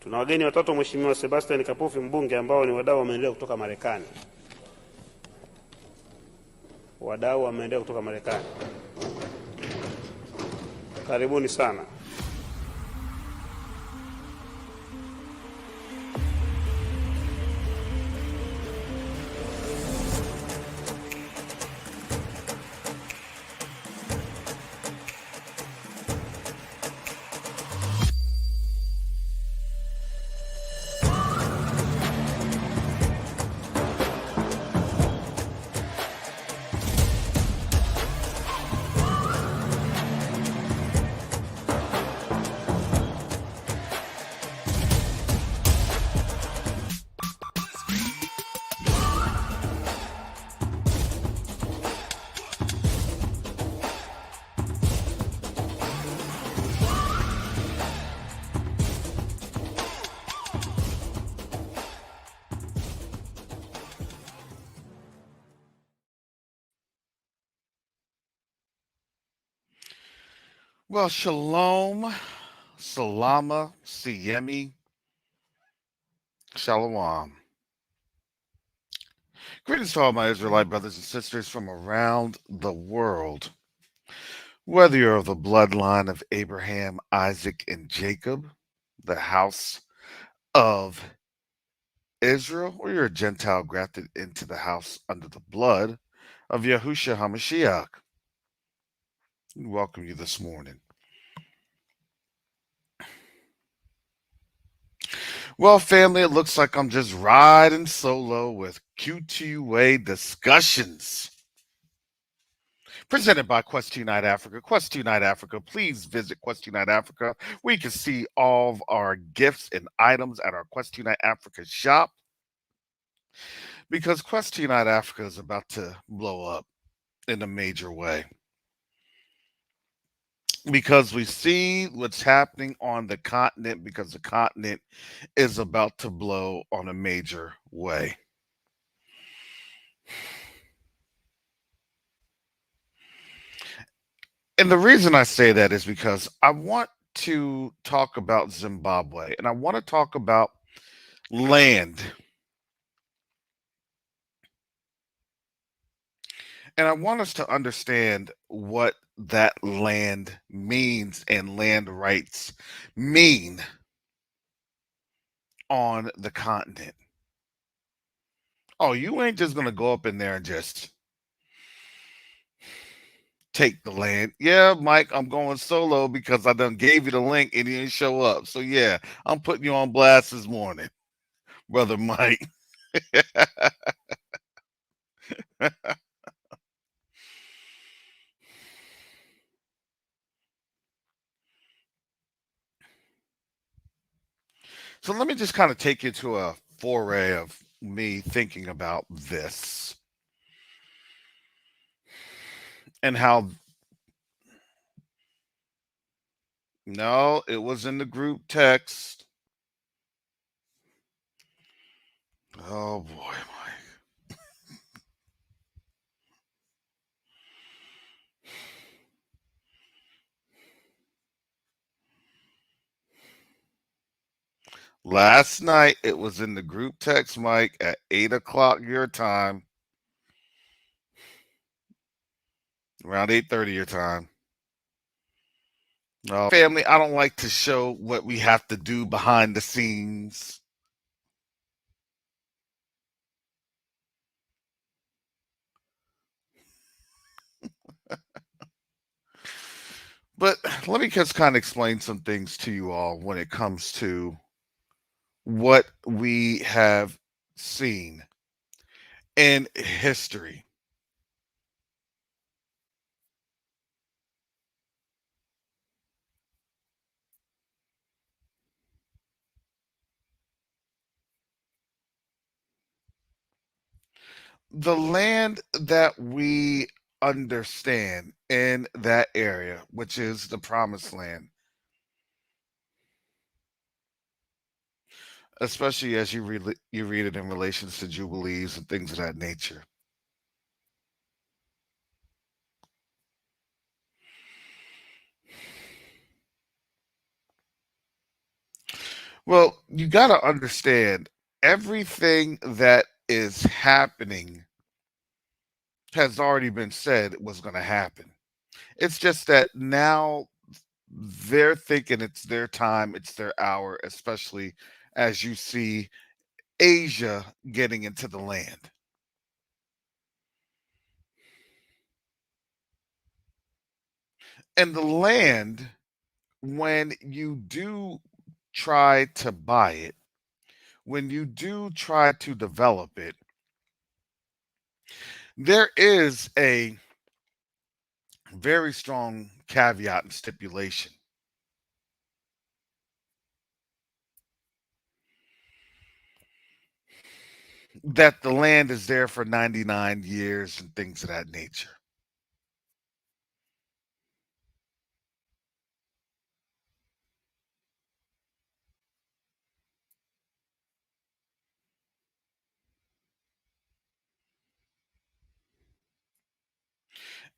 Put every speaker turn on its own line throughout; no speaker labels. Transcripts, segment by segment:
Tuna wageni watatu, Mheshimiwa Sebastian Kapufi mbunge, ambao ni wadau wa maendeleo kutoka Marekani. Wadau wa maendeleo kutoka Marekani, karibuni sana.
Well, shalom, salama, siyemi, shalom. Greetings to all my Israelite brothers and sisters from around the world. Whether you're of the bloodline of Abraham, Isaac, and Jacob, the house of Israel, or you're a Gentile grafted into the house under the blood of Yahushua HaMashiach, we welcome you this morning. Well, family, it looks like I'm just riding solo with Q2UA discussions. Presented by Quest Unite Africa. Quest Unite Africa, please visit Quest Unite Africa, where you can see all of our gifts and items at our Quest Unite Africa shop. Because Quest Unite Africa is about to blow up in a major way. Because we see what's happening on the continent, because the continent is about to blow on a major way. And the reason I say that is because I want to talk about Zimbabwe, and I want to talk about land. And I want us to understand what that land means and land rights mean on the continent. Oh, you ain't just going to go up in there and just take the land. Yeah, Mike, I'm going solo because I done gave you the link and you didn't show up. So yeah, I'm putting you on blast this morning, Brother Mike. So let me just kind of take you to a foray of me thinking about this and how. No, it was in the group text. Oh boy, Mike. Last night it was in the group text, Mike, at 8 o'clock your time. Around 8:30 your time. No, family, I don't like to show what we have to do behind the scenes. But let me just kind of explain some things to you all when it comes to what we have seen in history. The land that we understand in that area, which is the promised land, especially as you read it in relations to jubilees and things of that nature. Well, you got to understand everything that is happening has already been said was going to happen. It's just that now they're thinking it's their time, it's their hour, especially as you see Asia getting into the land. And the land, when you do try to buy it, when you do try to develop it, there is a very strong caveat and stipulation that the land is there for 99 years and things of that nature.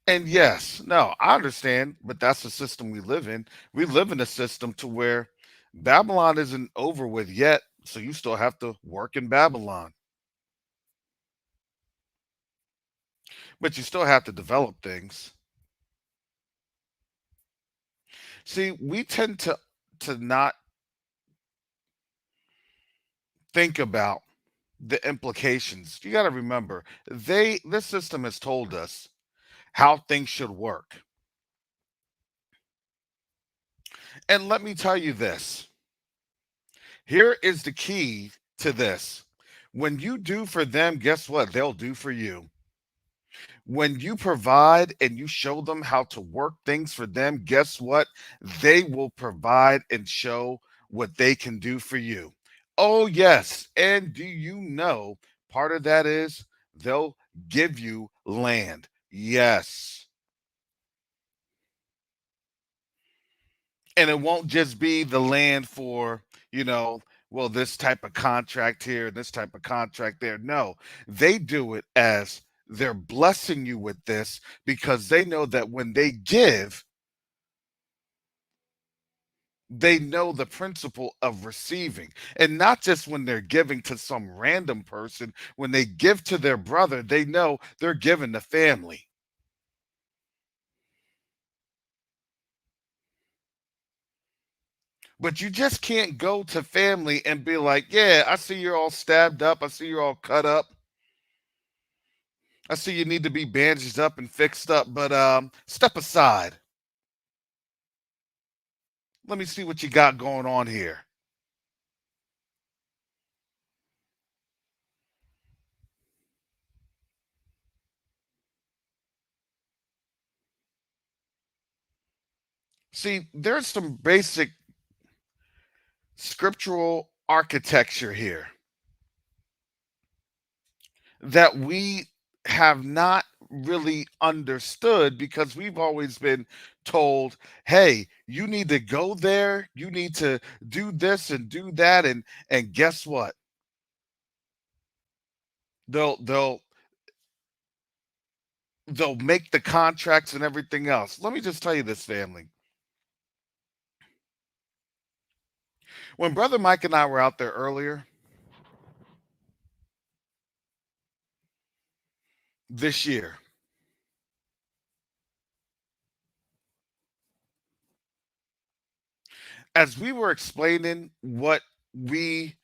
And yes, no, I understand, but that's the system we live in. We live in a system to where Babylon isn't over with yet, so you still have to work in Babylon, but you still have to develop things. See, we tend to not think about the implications. You got to remember, this system has told us how things should work. And let me tell you this. Here is the key to this. When you do for them, guess what? They'll do for you. When you provide and you show them how to work things for them, guess what? They will provide and show what they can do for you. Oh, yes. And do you know part of that is they'll give you land? Yes. And it won't just be the land for, you know, well, this type of contract here, this type of contract there. No, they do it as they're blessing you with this because they know that when they give, they know the principle of receiving. And not just when they're giving to some random person, when they give to their brother, they know they're giving to family. But you just can't go to family and be like, yeah, I see you're all stabbed up. I see you're all cut up. I see you need to be bandaged up and fixed up, but step aside. Let me see what you got going on here. See, there's some basic scriptural architecture here that we have not really understood because we've always been told, hey, you need to go there, you need to do this and do that, and guess what? They'll they'll make the contracts and everything else. Let me just tell you this, family. When Brother Mike and I were out there earlier this year, as we were explaining what we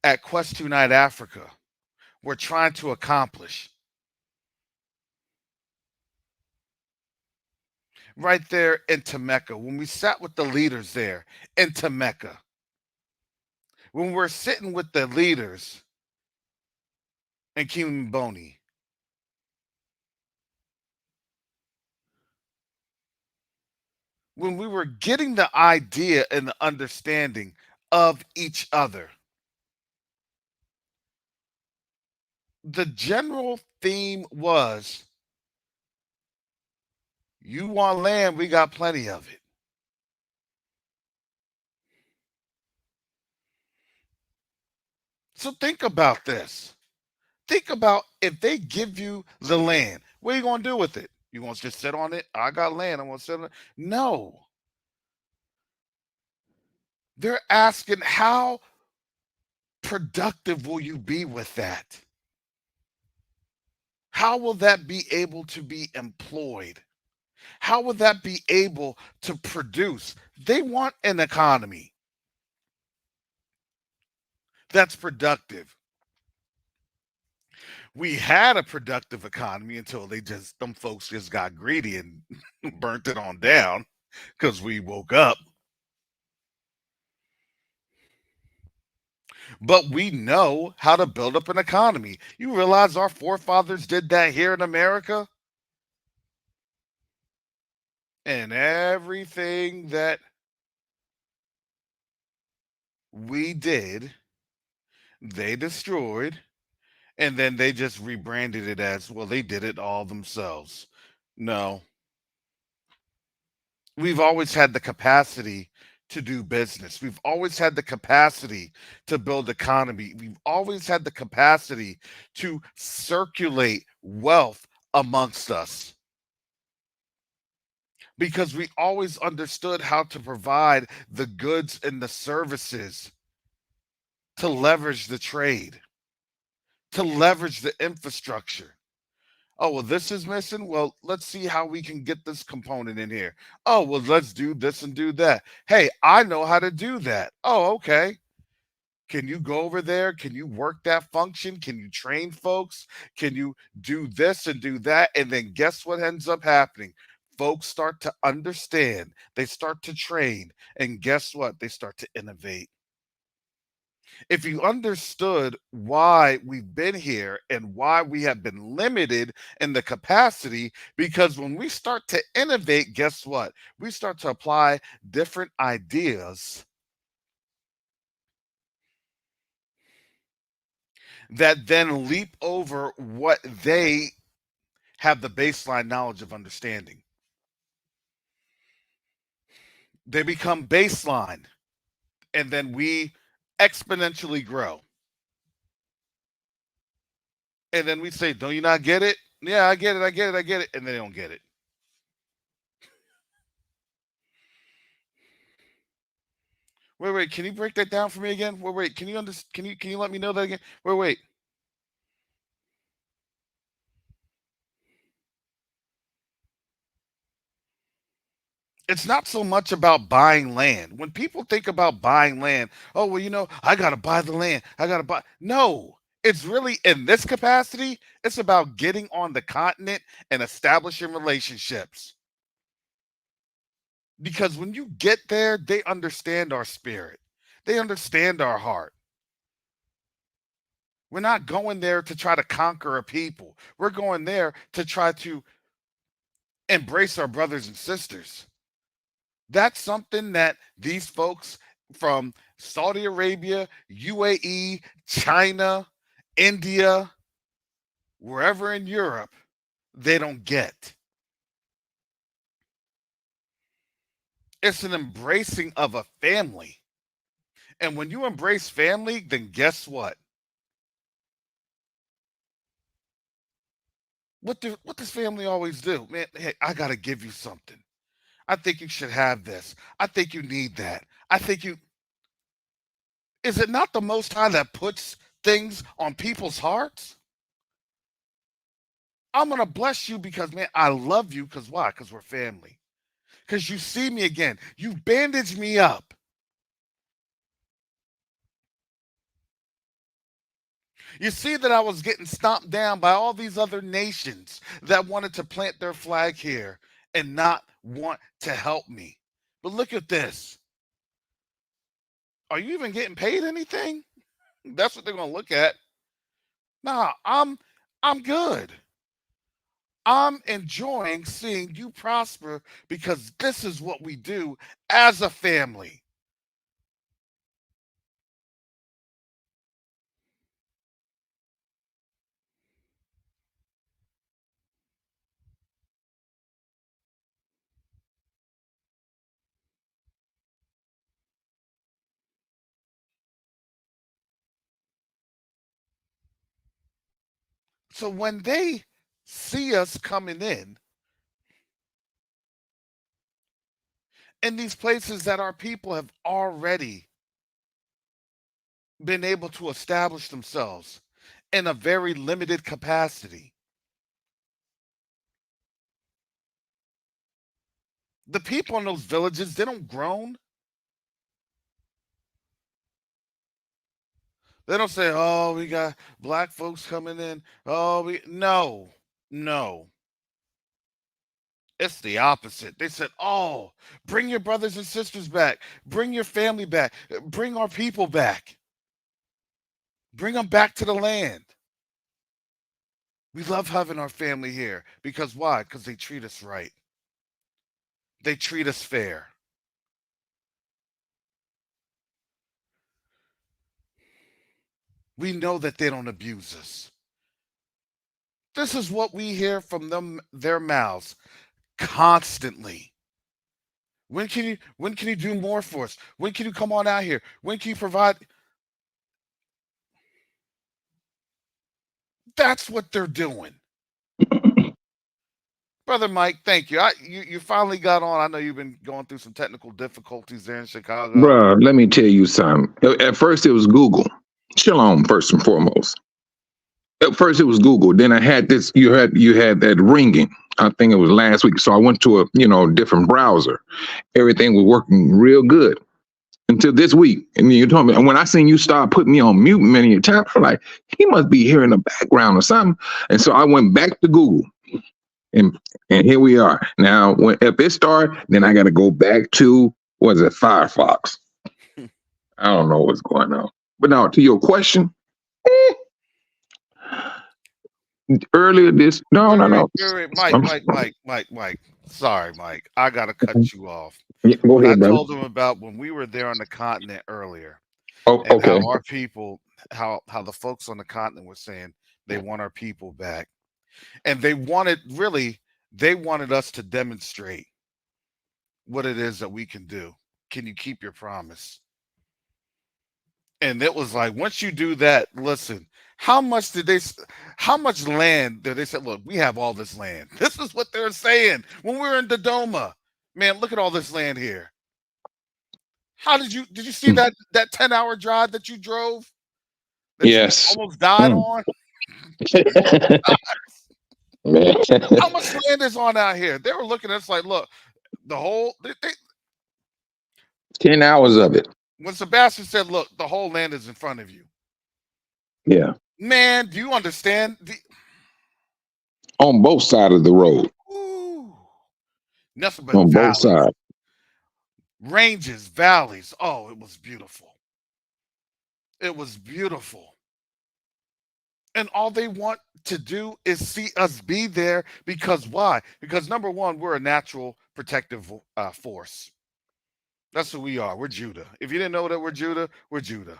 at Q2UA Africa were trying to accomplish, right there in Temecca, when we sat with the leaders there in Temecca, when we're sitting with the leaders in Kimboni, when we were getting the idea and the understanding of each other, the general theme was, you want land, we got plenty of it. So think about this. Think about if they give you the land, what are you going to do with it? You want to just sit on it? I got land. I want to sit on it. No. They're asking, how productive will you be with that? How will that be able to be employed? How will that be able to produce? They want an economy that's productive. We had a productive economy until them folks just got greedy and burnt it on down because we woke up. But we know how to build up an economy. You realize our forefathers did that here in America? And everything that we did, they destroyed, and then they just rebranded it as, well, they did it all themselves. No, we've always had the capacity to do business. We've always had the capacity to build economy. We've always had the capacity to circulate wealth amongst us because we always understood how to provide the goods and the services to leverage the trade, to leverage the infrastructure. Oh, well, this is missing. Well, let's see how we can get this component in here. Oh, well, let's do this and do that. Hey, I know how to do that. Oh, okay. Can you go over there? Can you work that function? Can you train folks? Can you do this and do that? And then guess what ends up happening? Folks start to understand, they start to train, and guess what? They start to innovate. If you understood why we've been here and why we have been limited in the capacity, because when we start to innovate, guess what? We start to apply different ideas that then leap over what they have the baseline knowledge of understanding. They become baseline, and then we exponentially grow. And then we say, "Do you not get it?" Yeah, I get it, I get it, I get it. And they don't get it. Wait, can you break that down for me again? Wait, can you let me know that again? Wait. It's not so much about buying land. When people think about buying land, oh, well, I got to buy the land. I got to buy. No, it's really in this capacity, it's about getting on the continent and establishing relationships. Because when you get there, they understand our spirit, they understand our heart. We're not going there to try to conquer a people, we're going there to try to embrace our brothers and sisters. That's something that these folks from Saudi Arabia, UAE, China, India, wherever in Europe, they don't get. It's an embracing of a family. And when you embrace family, then guess what? What does family always do? Man, hey, I got to give you something. I think you should have this. I think you need that. I think you Is it not the Most High that puts things on people's hearts? I'm going to bless you because, man, I love you. Because why? Because we're family. Because you see me again. You bandaged me up. You see that I was getting stomped down by all these other nations that wanted to plant their flag here and not want to help me. But look at this. Are you even getting paid anything? That's what they're going to look at. Nah, I'm good. I'm enjoying seeing you prosper because this is what we do as a family. So when they see us coming in these places that our people have already been able to establish themselves in a very limited capacity. The people in those villages, they don't groan. They don't say, "Oh, we got black folks coming in." Oh, we no, no. It's the opposite. They said, "Oh, bring your brothers and sisters back. Bring your family back. Bring our people back. Bring them back to the land. We love having our family here because why? Because they treat us right. They treat us fair. We know that they don't abuse us." This is what we hear from them, their mouths constantly. When can you do more for us? When can you come on out here? When can you provide? That's what they're doing. Brother Mike, thank you. You finally got on. I know you've been going through some technical difficulties there in Chicago.
Bruh, let me tell you something. At first it was Google. Shalom, first and foremost. At first it was Google. Then I had this, you had that ringing. I think it was last week. So I went to a different browser. Everything was working real good until this week. And you told me, and when I seen you start putting me on mute many times, I'm like, he must be here in the background or something. And so I went back to Google. And here we are. Now, if it starts, then I got to go back to, was it Firefox? I don't know what's going on. But now, to your question, earlier this, no.
Wait, Mike. Sorry, Mike. I got to cut you off.
Yeah, go ahead,
I
brother.
told them about when we were there on the continent earlier,
Oh,
and
okay.
how our people, how the folks on the continent were saying they want our people back. And they wanted us to demonstrate what it is that we can do. Can you keep your promise? And it was like, once you do that, listen, how much land did they say, look, we have all this land. This is what they're saying when we were in Dodoma. Man, look at all this land here. How did you see that 10-hour drive that you drove? That
Yes.
you almost died on?
Man.
How much land is on out here? They were looking at us like, look, the whole
10 hours of it.
when Sebastian said, look, the whole land is in front of you.
Yeah.
Man, do you understand?
On both sides of the road.
Ooh, nothing but
On both
valleys,
sides.
ranges, valleys. Oh, it was beautiful. It was beautiful. And all they want to do is see us be there because why? Because number one, we're a natural protective force. That's who we are. We're Judah. If you didn't know that we're Judah, we're Judah.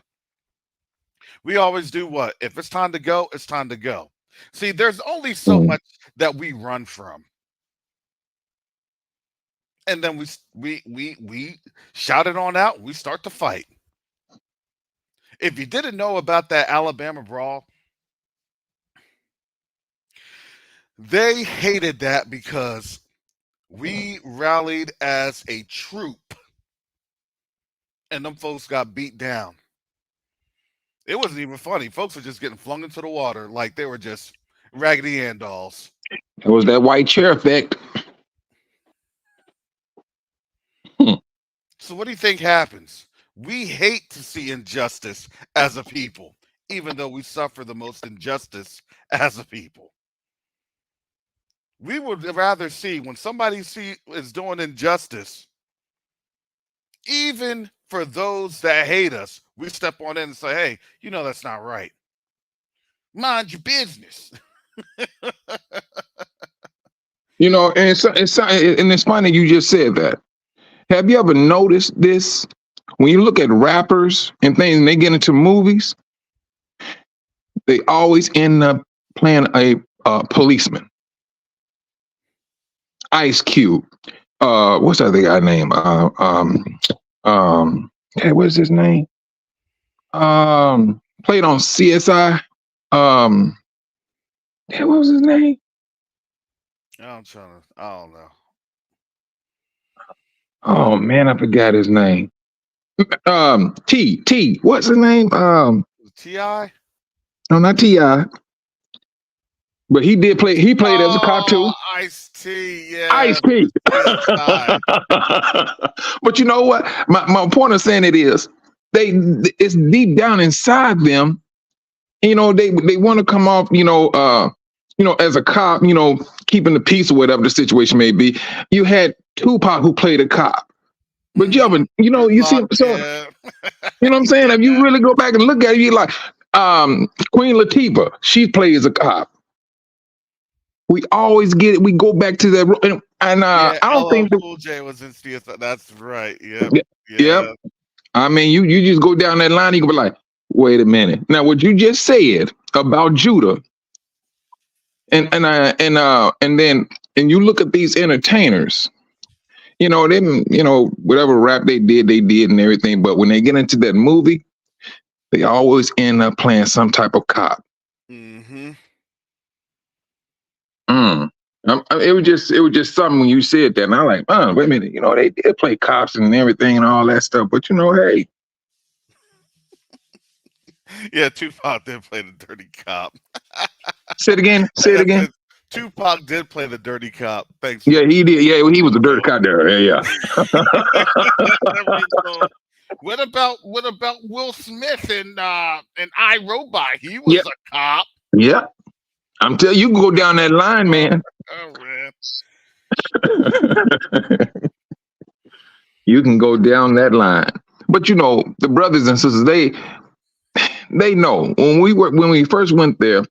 We always do what? If it's time to go, it's time to go. See, there's only so much that we run from. And then we shout it on out, we start to fight. If you didn't know about that Alabama brawl, they hated that because we rallied as a troop and them folks got beat down. It wasn't even funny. Folks were just getting flung into the water like they were just Raggedy Ann dolls.
It was that white chair effect.
So what do you think happens? We hate to see injustice as a people, even though we suffer the most injustice as a people. We would rather see when somebody is doing injustice, even for those that hate us, we step on in and say, hey, you know that's not right. Mind your business.
And it's funny you just said that. Have you ever noticed this? When you look at rappers and things, and they get into movies, they always end up playing a policeman. Ice Cube. What's that other guy name? Hey, what's his name? Played on CSI. Hey, what was his name?
I don't know.
Oh man, I forgot his name. T. What's his name?
T.I.?
No, not T.I. But he did play. He played as a cop too.
Ice-T, yeah.
Ice-T.
CSI.
But you know what? My point of saying it is, it's deep down inside them. You know, they want to come off. As a cop. Keeping the peace or whatever the situation may be. You had Tupac who played a cop. But you haven't. You see. So
Yeah.
you know what I'm saying? If you really go back and look at it, you like Queen Latifah. She plays a cop. We always get it. We go back to that, and
Yeah,
I don't think
Cool J was in CSI. That's right. Yep.
Yep. I mean, you just go down that line, you can be like, wait a minute. Now, what you just said about Judah, and you look at these entertainers, them, whatever rap they did and everything. But when they get into that movie, they always end up playing some type of cop.
Mm-hmm.
It was just something when you said that, and I'm like, wait a minute, they did play cops and everything and all that stuff, but hey.
Yeah, Tupac did play the dirty cop.
Say it again.
Tupac did play the dirty cop. Thanks.
Yeah, he did. Yeah, he was a dirty cop there. Yeah.
What about Will Smith and iRobot? He was a cop.
Yeah. I'm telling you, can go down that line, man.
Oh, man.
You can go down that line. But the brothers and sisters, they know when we first went there,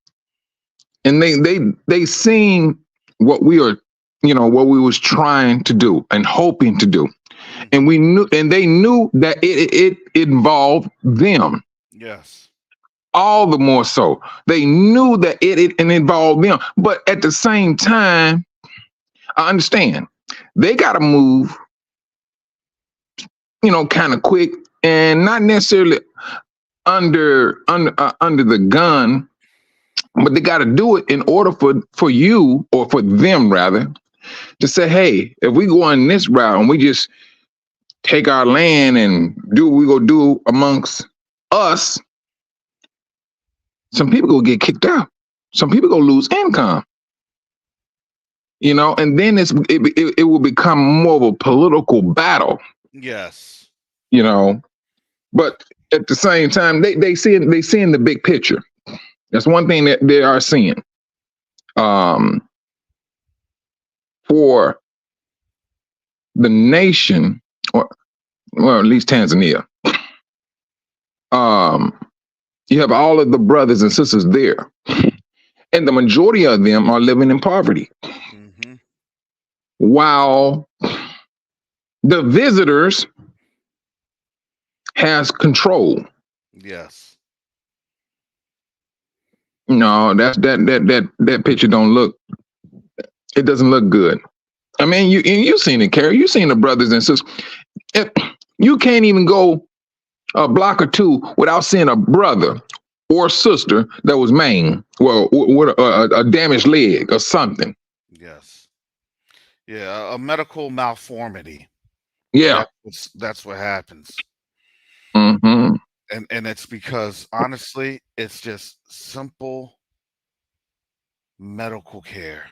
and they seen what we are, what we was trying to do and hoping to do. And they knew that it involved them.
Yes.
All the more so. They knew that it involved them. But at the same time, I understand they got to move, kind of quick and not necessarily under the gun, but they got to do it in order for you, or for them rather, to say, hey, if we go on this route and we just take our land and do what we go do amongst us, some people will get kicked out. Some people will lose income. And then it will become more of a political battle.
Yes.
But at the same time, they seeing the big picture. That's one thing that they are seeing. For the nation, or at least Tanzania, you have all of the brothers and sisters there, and the majority of them are living in poverty. Mm-hmm. While the visitors has control.
Yes.
No, that picture don't look. It doesn't look good. I mean, you seen it, Carrie. You seen the brothers and sisters. You can't even go a block or two without seeing a brother or sister that was maimed, well, with a damaged leg or something.
Yes. Yeah, a medical malformity.
Yeah.
That's what happens.
Mm-hmm.
And it's because, honestly, it's just simple medical care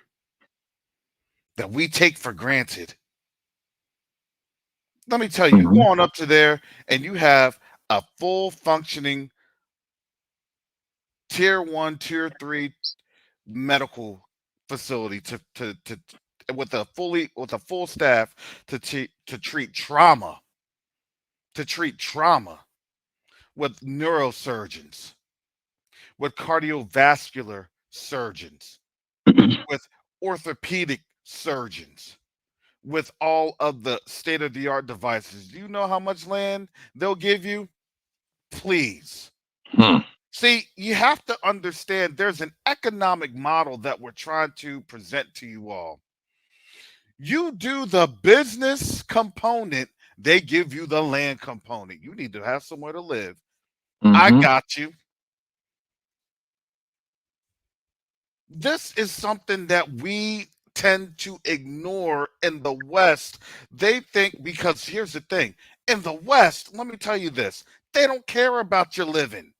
that we take for granted. Let me tell you, you go on up to there and you have a full functioning tier 1, tier 3 medical facility with a full staff to treat trauma, with neurosurgeons, with cardiovascular surgeons, with orthopedic surgeons, with all of the state-of-the-art devices. Do you know how much land they'll give you? Please. See, you have to understand there's an economic model that we're trying to present to you all. You do the business component, they give you the land component. You need to have somewhere to live. I got you. This is something that we tend to ignore in the West. They think, because here's the thing, In the West, let me tell you this, they don't care about your living.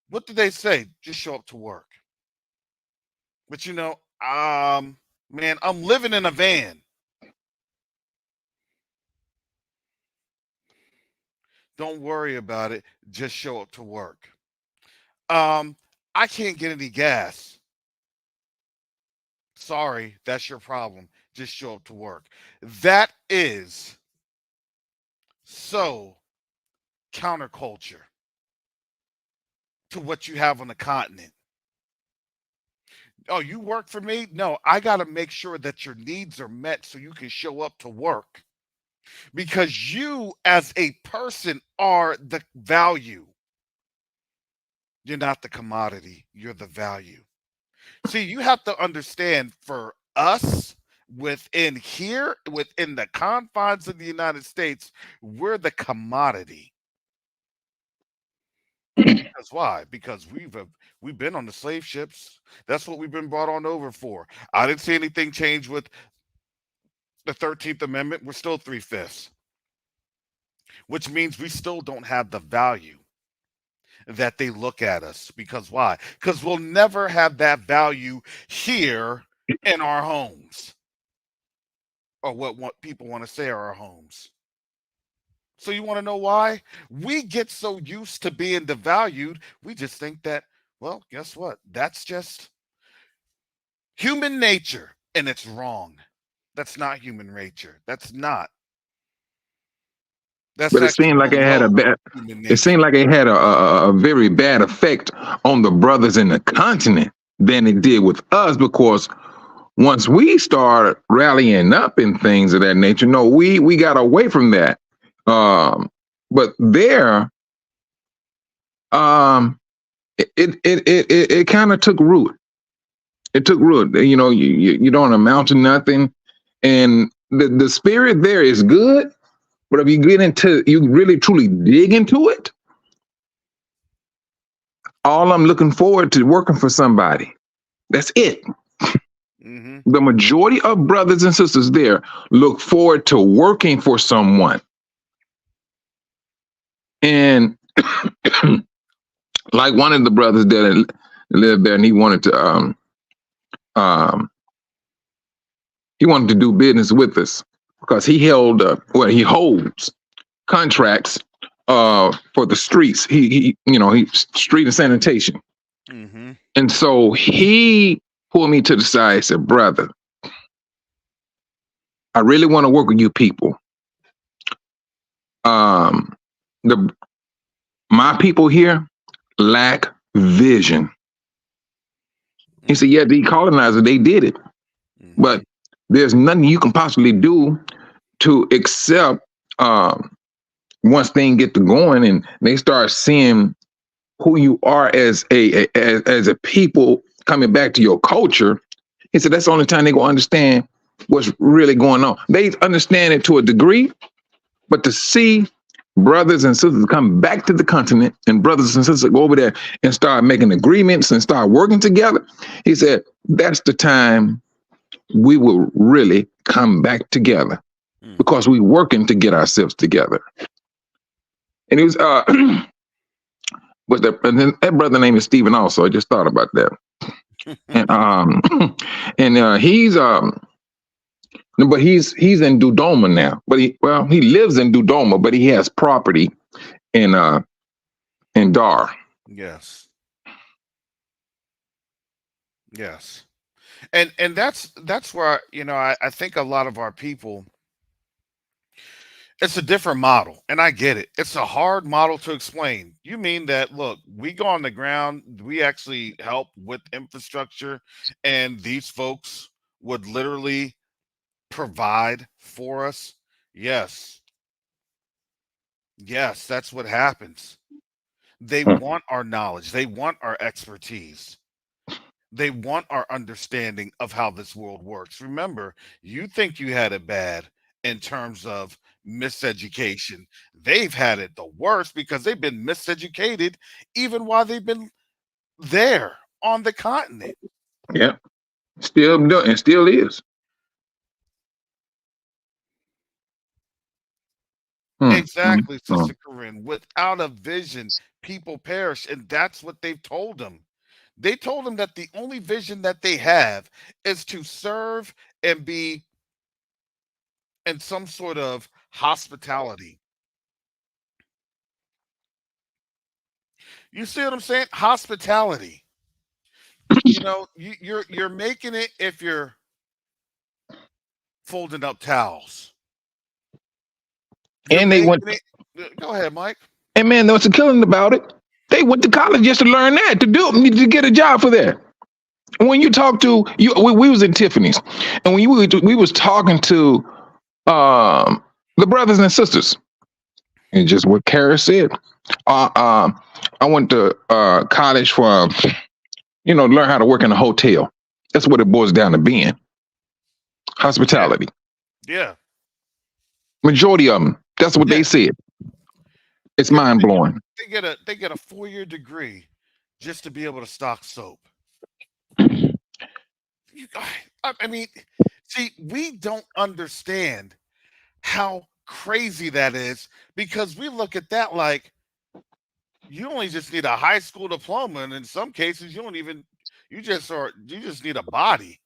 What do they say? Just show up to work. But man, I'm living in a van. Don't worry about it. Just show up to work. I can't get any gas. Sorry, that's your problem. Just show up to work. That is so counterculture to what you have on the continent. Oh, you work for me? No, I got to make sure that your needs are met so you can show up to work. Because you, as a person, are the value. You're not the commodity, you're the value. See, you have to understand, for us within here, within the confines of the United States, we're the commodity. Because why? Because we've been on the slave ships. That's what we've been brought on over for. I didn't see anything change with the 13th Amendment. We're still 3/5, which means we still don't have the value that they look at us. Because why? Because we'll never have that value here in our homes, or what people want to say are our homes. So you want to know why? We get so used to being devalued, we just think that, well, guess what? That's just human nature, and it's wrong. That's not human nature. That's not. That's
But it
actually
seemed like it had a
below
bad.
human
It
nature.
seemed like it had a very bad effect on the brothers in the continent than it did with us, because once we started rallying up and things of that nature, no, we got away from that. But there, it kind of took root. It took root. You know, you don't amount to nothing, and the spirit there is good. But if you get into, you really truly dig into it, all I'm looking forward to working for somebody. That's it.
Mm-hmm.
The majority of brothers and sisters there look forward to working for someone. And like one of the brothers that lived there, and he wanted to do business with us because he held he holds contracts for the streets. He street and sanitation.
Mm-hmm.
And so he pulled me to the side and said, "Brother, I really want to work with you people. My people here lack vision." He said, "Yeah, the colonizer, they did it,
Mm-hmm.
but there's nothing you can possibly do to accept once things get to going and they start seeing who you are as a people coming back to your culture." He said, "That's the only time they gonna understand what's really going on. They understand it to a degree, but to see brothers and sisters come back to the continent and brothers and sisters go over there and start making agreements and start working together," he said, "that's the time we will really come back together because we working to get ourselves together." And he was and then that brother name is Stephen also. I just thought about that. And he's in Dodoma now. But he lives in Dodoma, but he has property in Dar.
Yes. Yes. And that's where I think a lot of our people, it's a different model, and I get it. It's a hard model to explain. You mean that, look, we go on the ground, we actually help with infrastructure, and these folks would literally provide for us? Yes. Yes, that's what happens. They want our knowledge, they want our expertise. They want our understanding of how this world works. Remember, you think you had it bad in terms of miseducation. They've had it the worst because they've been miseducated even while they've been there on the continent.
Yeah, still do, and still is.
Exactly, Sister Corinne. Without a vision, people perish, and that's what they've told them. They told them that the only vision that they have is to serve and be in some sort of hospitality. You see what I'm saying? Hospitality. You know, you're making it if you're folding up towels. You're
And they went,
making it. Go ahead, Mike.
and man, there was a killing about it. They went to college just to learn that, to get a job for that. When you talk to you, we was in Tiffany's, and when we was talking to the brothers and sisters, and just what Kara said. I went to college for learn how to work in a hotel. That's what it boils down to being. Hospitality.
Yeah.
Majority of them. That's what they said. It's mind blowing.
They get a 4-year degree just to be able to stock soap. I mean, see, we don't understand how crazy that is, because we look at that like you only just need a high school diploma, and in some cases you just need a body.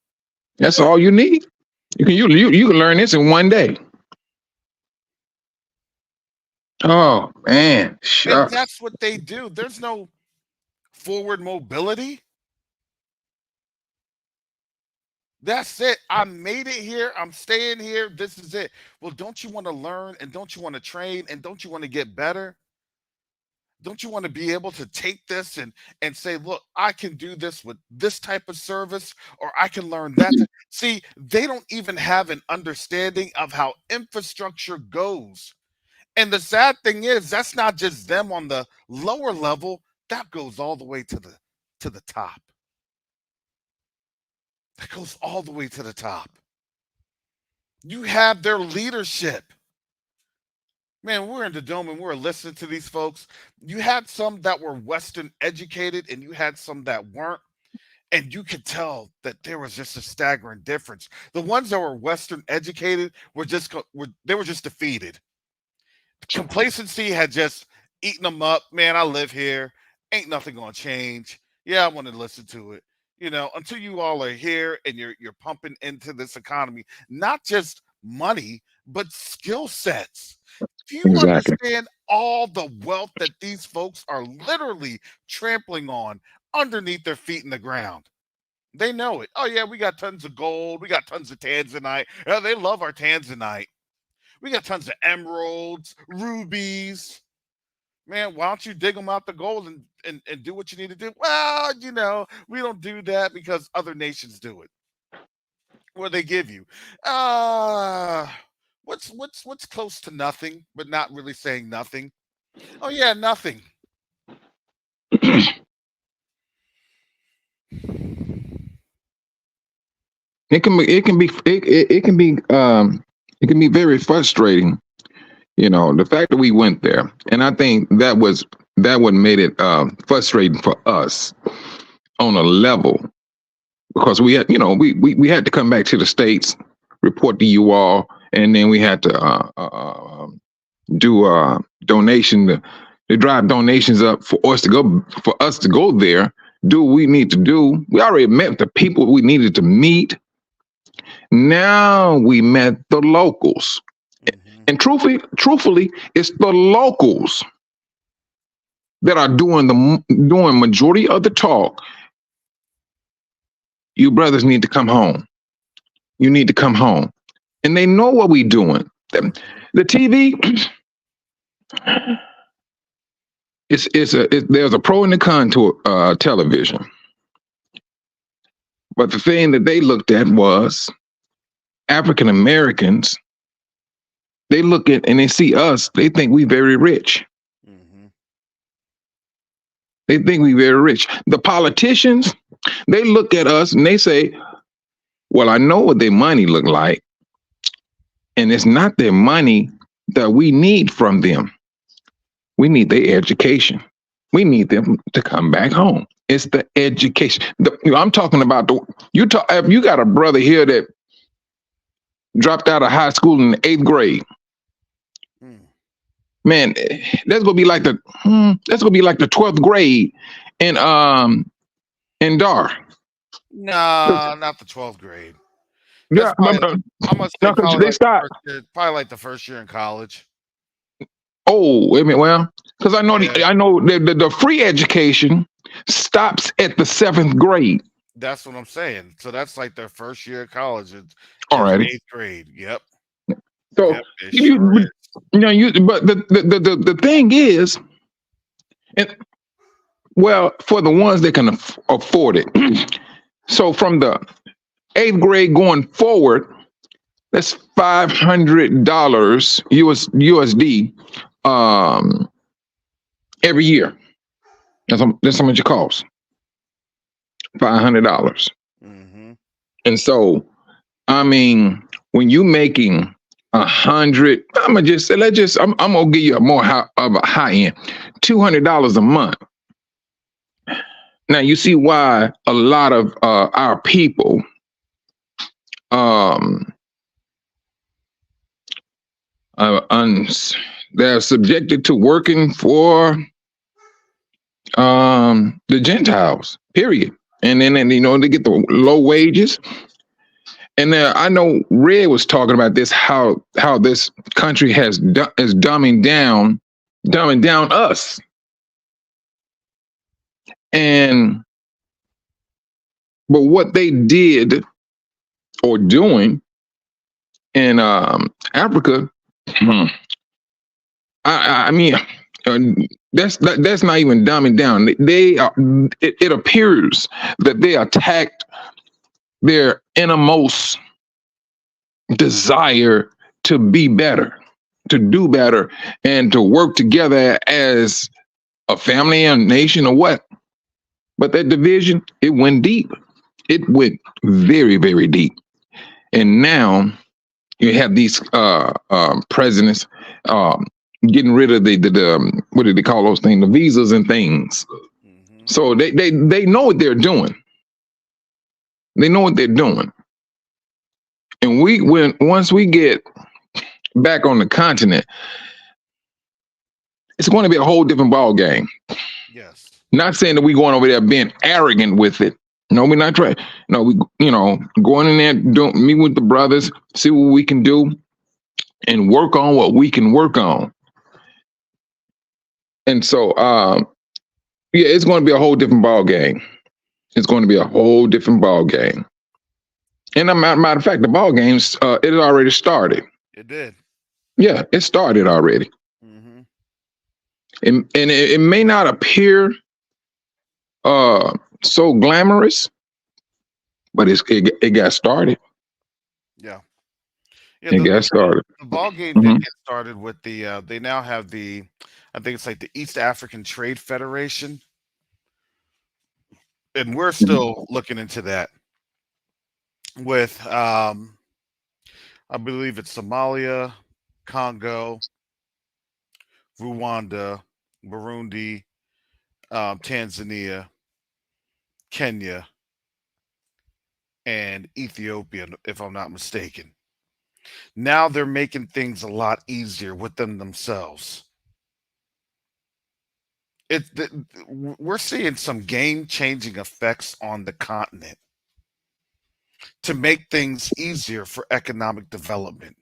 That's all you need. You can learn this in one day. Oh man,
and that's what they do. There's no forward mobility. That's it. I made it here. I'm staying here. This is it. Well, don't you want to learn, and don't you want to train, and don't you want to get better? Don't you want to be able to take this and say, look, I can do this with this type of service, or I can learn that? See, they don't even have an understanding of how infrastructure goes. And the sad thing is, that's not just them on the lower level. That goes all the way to the top. That goes all the way to the top. You have their leadership. Man, we're in the dome and we're listening to these folks. You had some that were Western educated, and you had some that weren't. And you could tell that there was just a staggering difference. The ones that were Western educated were just defeated. Complacency had just eaten them up. Man, I live here. Ain't nothing gonna change. Yeah, I want to listen to it. Until you all are here and you're pumping into this economy, not just money, but skill sets. Do you understand all the wealth that these folks are literally trampling on underneath their feet in the ground? They know it. Oh yeah, we got tons of gold. We got tons of tanzanite. Oh, they love our tanzanite. We got tons of emeralds, rubies. Man, why don't you dig them out the gold and do what you need to do? Well, we don't do that because other nations do it. What they give you? What's close to nothing, but not really saying nothing? Oh yeah, nothing.
It can be very frustrating. The fact that we went there, and I think that what made it frustrating for us on a level, because we had we had to come back to the States, report to you all, and then we had to do donation to drive donations up for us to go there, do what we need to do. We already met the people we needed to meet. Now we met the locals. And truthfully, it's the locals that are doing majority of the talk. You brothers need to come home. You need to come home. And they know what we're doing. The TV, there's a pro and a con to television. But the thing that they looked at was African Americans. They look at and they see us, they think we very rich. They think we very rich. The politicians, they look at us and they say, well, I know what their money look like. And it's not their money that we need from them. We need their education. We need them to come back home. It's the education. I'm talking about if you got a brother here that dropped out of high school in the 8th grade. Man, that's gonna be like the 12th grade in Dar.
Nah, not the 12th grade. That's
Yeah,
probably, I'm gonna say
no, 'cause
probably
they
like the
start.
first year, probably like the first year in college.
Oh, wait a minute. Well, because I know
Yeah.
I know the free education stops at the 7th grade.
That's what I'm saying. So that's like their first year of college is
Alrighty.
8th grade. Yep.
So
Yep. It
you
sure is.
but the thing is, and well, for the ones that can afford it. So from the 8th grade going forward, that's $500 USD every year. That's how much it costs. $500.
Mm-hmm.
And so, I mean, when you making 100, I'm gonna just say, I'm gonna give you a more of a high end, $200 a month. Now you see why a lot of our people um they're subjected to working for the Gentiles, period. And then they get the low wages. And I know Red was talking about this, how this country is dumbing down us. And but what they did or doing in Africa, I mean, that's not even dumbing down. They are. It appears that they attacked their innermost desire to be better, to do better, and to work together as a family and nation or what. But that division, it went deep. It went very, very deep. And now you have these presidents getting rid of the what do they call those things? The visas and things.
Mm-hmm.
So they know what they're doing. They know what they're doing. And once we get back on the continent, it's going to be a whole different ball game.
Yes.
Not saying that we're going over there being arrogant with it. No, we're not trying. No, we going in there, meet with the brothers, see what we can do, and work on what we can work on. And so, yeah, it's going to be a whole different ball game. It's going to be a whole different ball game. And a matter of fact, the ball games it had already started.
It did.
Yeah, it started already.
Mm-hmm.
And it may not appear so glamorous, but it got started.
Yeah. Yeah.
It got started.
The ball game
Mm-hmm.
did get started with the. They now have I think it's like the East African Trade Federation, and we're still looking into that with I believe it's Somalia, Congo, Rwanda, Burundi, Tanzania, Kenya, and Ethiopia, if I'm not mistaken. Now they're making things a lot easier with them themselves. We're seeing some game-changing effects on the continent to make things easier for economic development.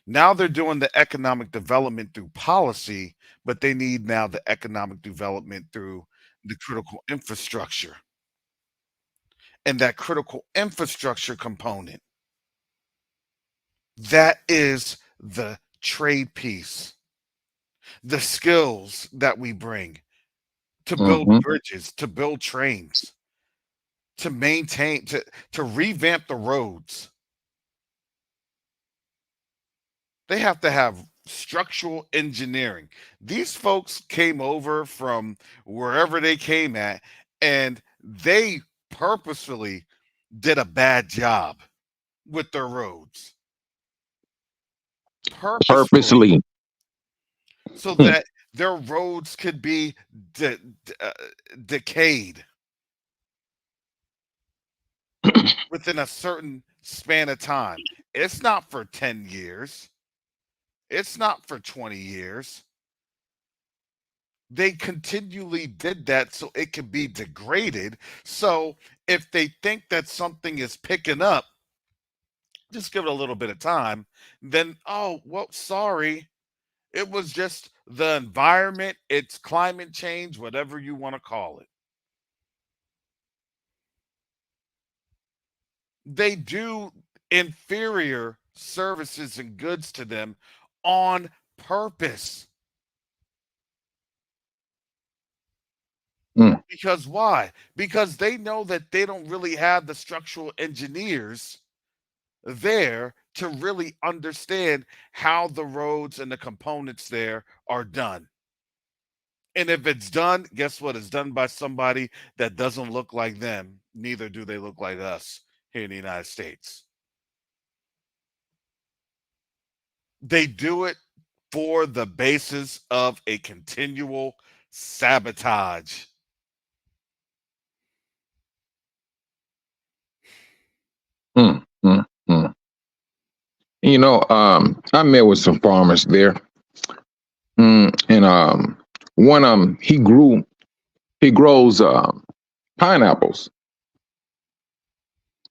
Now they're doing the economic development through policy, but they need now the economic development through the critical infrastructure. And that critical infrastructure component, that is the trade piece, the skills that we bring to build
Mm-hmm.
bridges, to build trains, to maintain, to revamp the roads. They have to have structural engineering. These folks came over from wherever they came at, and they purposefully did a bad job with their roads. Purposefully.
Purposely.
So that their roads could be decayed within a certain span of time. It's not for 10 years. It's not for 20 years. They continually did that so it could be degraded. So if they think that something is picking up, just give it a little bit of time. Then, oh, well, sorry. It was just the environment, it's climate change, whatever you want to call it. They do inferior services and goods to them on purpose. Because why? Because they know that they don't really have the structural engineers there to really understand how the roads and the components there are done. And if it's done, guess what? It's done by somebody that doesn't look like them. Neither do they look like us here in the United States. They do it for the basis of a continual sabotage.
You know, I met with some farmers there, and one he grows pineapples,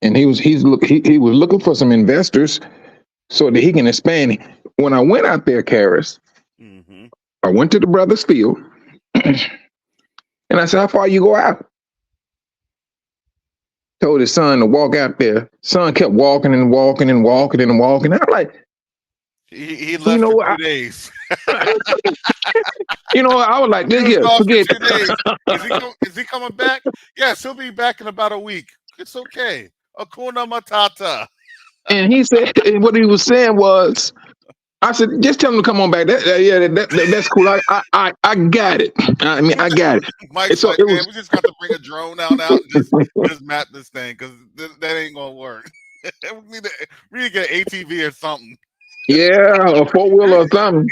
and he was looking for some investors so that he can expand. When I went out there, Karis, I went to the brother's field, and I said, "How far you go out?" Told his son to walk out there. Son kept walking and walking and walking and walking. I'm like,
he left for 2 days.
You know, I was like, forget.
Is he coming back? Yes, he'll be back in about a week. It's okay. Hakuna Matata.
And he said, and what he was saying was, I said, just tell him to come on back. That's cool. I got it. I mean, I got it.
Mike's so like, man, we just got to bring a drone out now and just map this thing because that ain't gonna work. we need to get an ATV or something.
Yeah, a 4-wheeler or something.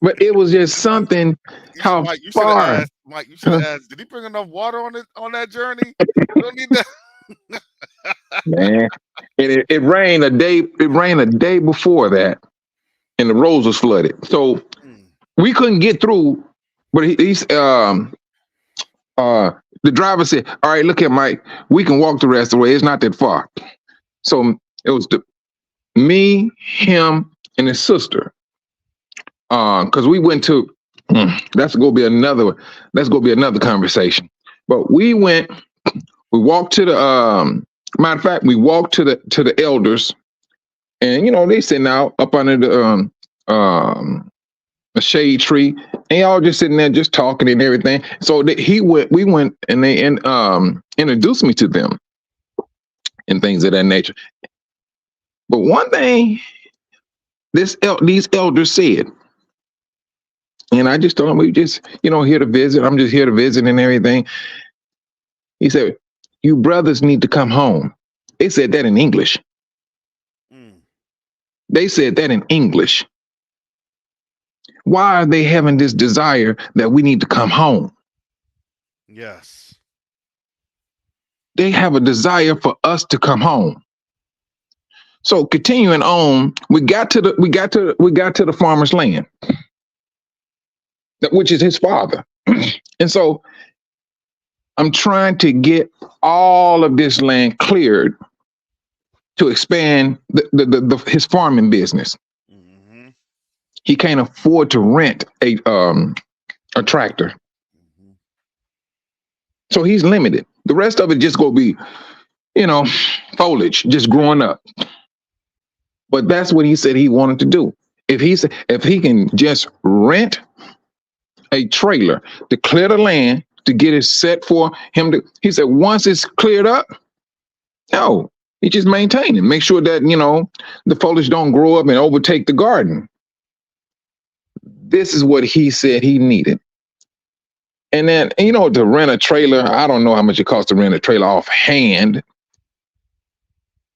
But it was just something. How
Mike,
far?
Mike, you should have asked. Did he bring enough water on that journey? You don't need that.
Man, and it rained a day. It rained a day before that, and the roads was flooded. So we couldn't get through. But the driver said, "All right, look here, Mike. We can walk the rest of the way. It's not that far." So it was me, him, and his sister. Because we went to. That's gonna be another conversation. But we went. We walked to the. Matter of fact, we walked to the elders, and you know they sitting out up under the a shade tree, and y'all just sitting there just talking and everything. So we went, and they introduced me to them and things of that nature. But one thing these elders said, and I just told them we just here to visit. I'm just here to visit and everything. He said, "You brothers need to come home." They said that in English. They said that in English. Why are they having this desire that we need to come home?
Yes.
They have a desire for us to come home. So continuing on, we got to the farmer's land, which is his father. And so I'm trying to get all of this land cleared to expand his farming business. He can't afford to rent a tractor. So he's limited. The rest of it just gonna be, foliage just growing up. But that's what he said he wanted to do. If he can just rent a trailer to clear the land to get it set for him to, he said once it's cleared up, he just maintain it. Make sure that, the foliage don't grow up and overtake the garden. This is what he said he needed. And then, to rent a trailer, I don't know how much it costs to rent a trailer offhand.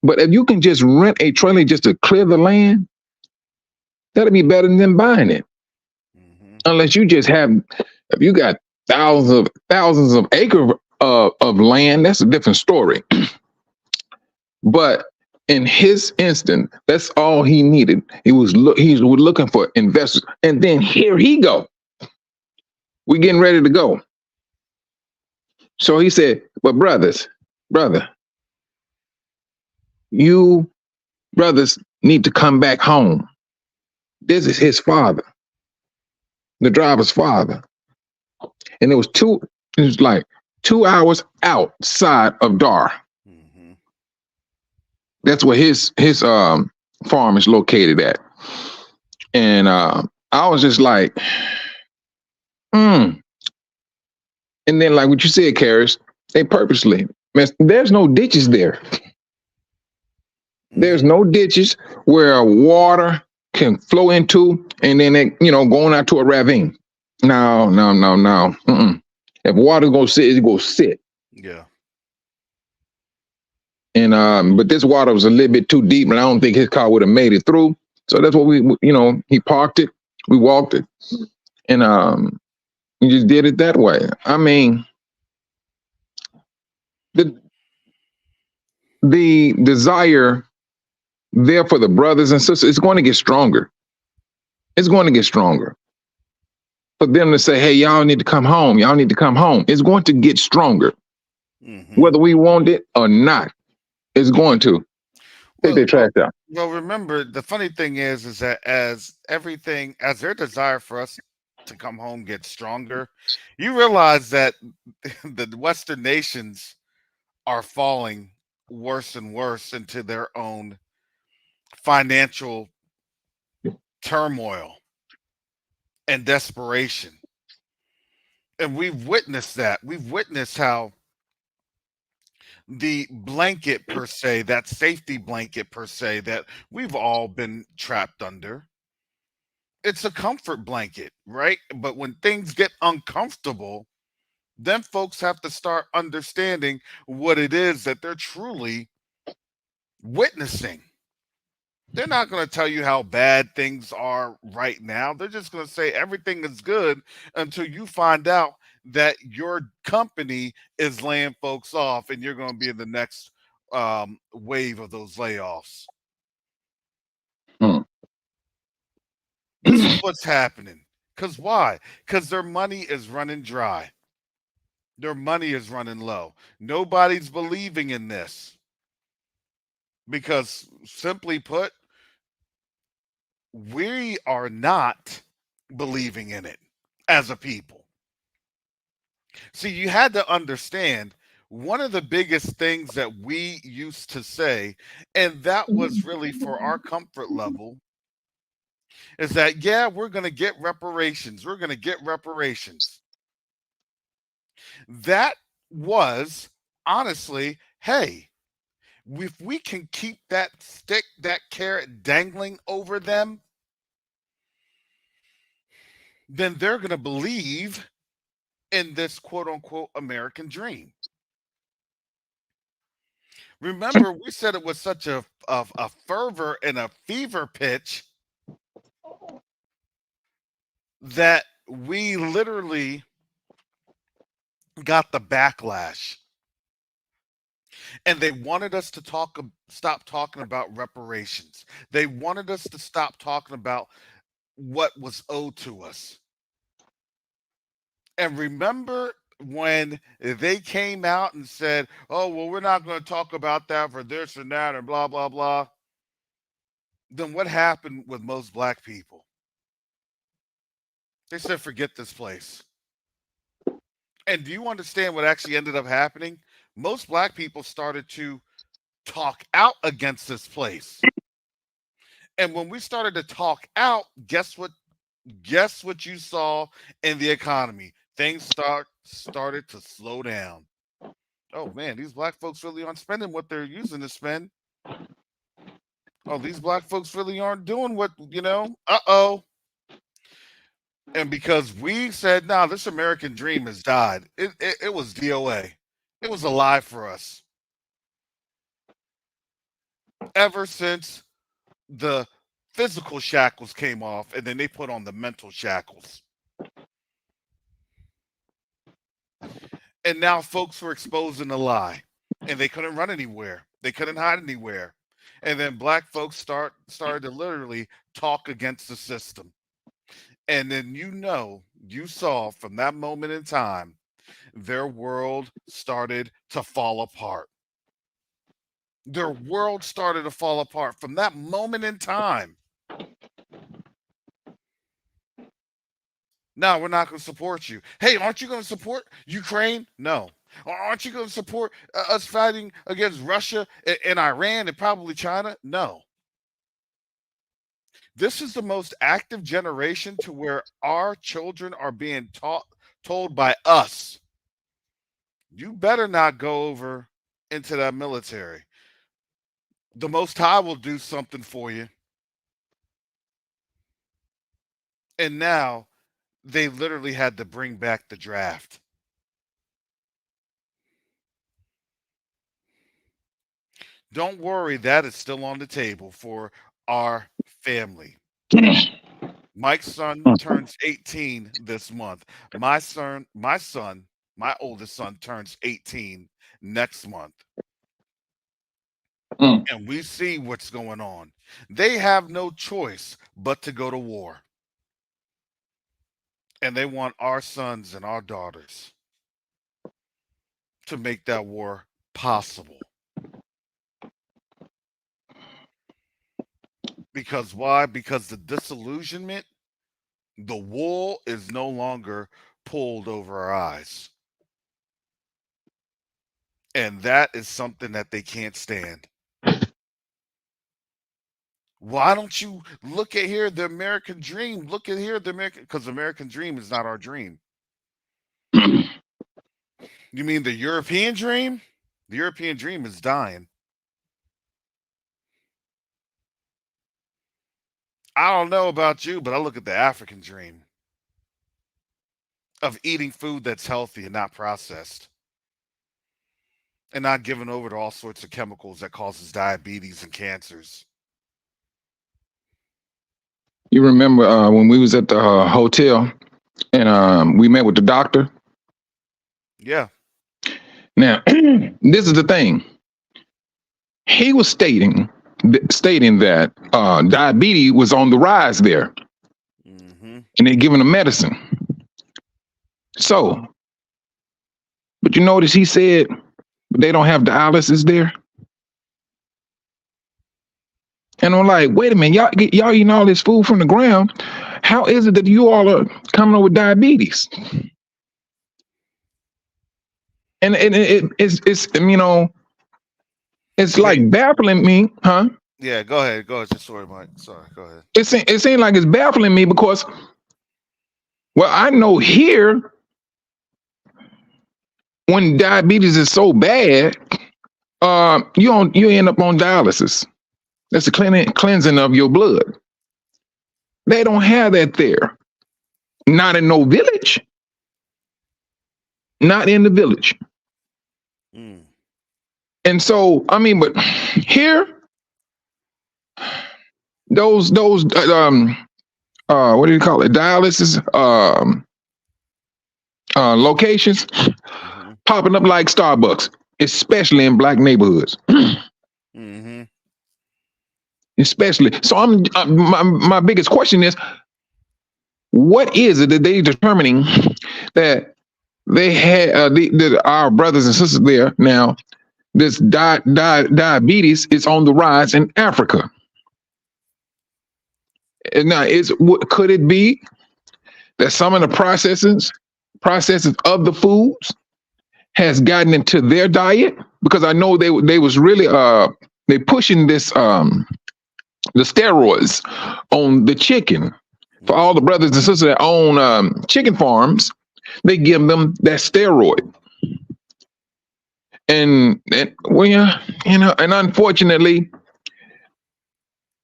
But if you can just rent a trailer just to clear the land, that'll be better than buying it. Unless you just if you got thousands of acres of land, that's a different story. But In his instant, that's all he needed. He was looking for investors, and then here he go. We getting ready to go. So he said, "But brother, you brothers need to come back home. This is his father, the driver's father." And it was like 2 hours outside of Dar.
Mm-hmm.
That's where his farm is located at. And I was just like, And then, like what you said, Karis, they purposely, man, there's no ditches there. There's no ditches where water can flow into, and then it, going out to a ravine. No. If water goes sit, it goes sit.
Yeah.
And but this water was a little bit too deep, and I don't think his car would have made it through. So that's what he parked it, we walked it, and we just did it that way. I mean, the desire there for the brothers and sisters, it's going to get stronger. It's going to get stronger. For them to say, "Hey, y'all need to come home. Y'all need to come home." It's going to get stronger. Mm-hmm. Whether we want it or not, it's going to. Take their trash out.
Well, remember, the funny thing is that as their desire for us to come home gets stronger, you realize that the Western nations are falling worse and worse into their own financial turmoil and desperation. And we've witnessed that. We've witnessed how the blanket per se, that safety blanket per se, that we've all been trapped under, it's a comfort blanket, right? But when things get uncomfortable, then folks have to start understanding what it is that they're truly witnessing. They're not going to tell you how bad things are right now. They're just going to say everything is good until you find out that your company is laying folks off and you're going to be in the next wave of those layoffs. This is what's happening. Because why? Because their money is running dry. Their money is running low. Nobody's believing in this. Because simply put, we are not believing in it as a people. See, you had to understand one of the biggest things that we used to say, and that was really for our comfort level, is that, yeah, we're going to get reparations. We're going to get reparations. That was honestly, hey, if we can keep that stick, that carrot dangling over them, then they're going to believe in this quote unquote American dream. Remember, we said it was such a fervor and a fever pitch that we literally got the backlash. And they wanted us to stop talking about reparations. They wanted us to stop talking about what was owed to us. And remember when they came out and said, "Oh, well, we're not going to talk about that for this and that and blah, blah, blah." Then what happened with most black people? They said, "Forget this place." And do you understand what actually ended up happening? Most black people started to talk out against this place. And when we started to talk out, guess what you saw in the economy? Things started to slow down. Oh man, these black folks really aren't spending what they're using to spend. Oh, these black folks really aren't doing what, uh-oh. And because we said, "No, this American dream has died." It was DOA. It was a lie for us. Ever since the physical shackles came off and then they put on the mental shackles. And now folks were exposing the lie and they couldn't run anywhere. They couldn't hide anywhere. And then black folks started to literally talk against the system. And then you saw from that moment in time, their world started to fall apart. Their world started to fall apart from that moment in time. No, we're not going to support you. Hey, aren't you going to support Ukraine? No. Or aren't you going to support us fighting against Russia and Iran and probably China? No. This is the most active generation to where our children are being told by us, you better not go over into that military. The Most High will do something for you. And now they literally had to bring back the draft. Don't worry, that is still on the table for our family. Mike's son turns 18 this month. My oldest son turns 18 next month. And we see what's going on. They have no choice but to go to war. And they want our sons and our daughters to make that war possible. Because why? Because the disillusionment, the wool is no longer pulled over our eyes. And that is something that they can't stand. Why don't you look at here the American dream? Look at here the American, because the American dream is not our dream. You mean the European dream? The European dream is dying. I don't know about you, but I look at the African dream of eating food that's healthy and not processed, and not given over to all sorts of chemicals that causes diabetes and cancers.
You remember when we was at the hotel and we met with the doctor?
Yeah.
Now, this is the thing. He was stating that diabetes was on the rise there, and they're giving him medicine. So, but you notice he said they don't have dialysis there. And I'm like, wait a minute, y'all eating all this food from the ground. How is it that you all are coming up with diabetes? And it's it's like baffling me, huh?
Yeah, go ahead. Sorry, Mike. Sorry, go ahead.
It seems like it's baffling me because, well, I know here when diabetes is so bad, you end up on dialysis. That's the cleansing of your blood. They don't have that there. Not in no village. Not in the village. And so, I mean, but here, those what do you call it? Dialysis locations popping up like Starbucks, especially in black neighborhoods. Especially. So my biggest question is, what is it that they're determining that they had our brothers and sisters there now? This diabetes is on the rise in Africa. And now, could it be that some of the processes of the foods has gotten into their diet? Because I know they was really they pushing this the steroids on the chicken. For all the brothers and sisters that own chicken farms, they give them that steroid. And and unfortunately,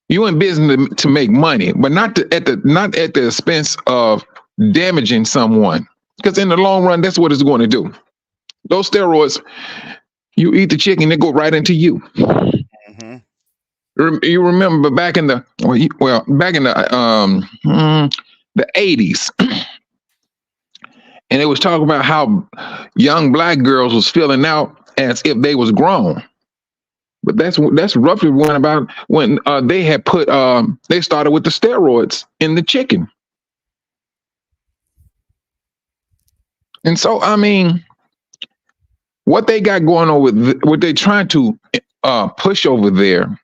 you in business to make money, but not at the expense of damaging someone. Because in the long run, that's what it's going to do. Those steroids, you eat the chicken, they go right into you. You remember back in the 80s, and they was talking about how young black girls was filling out as if they was grown. But that's roughly when about when they had put they started with the steroids in the chicken. And so I mean, what they got going on with what they trying to push over there,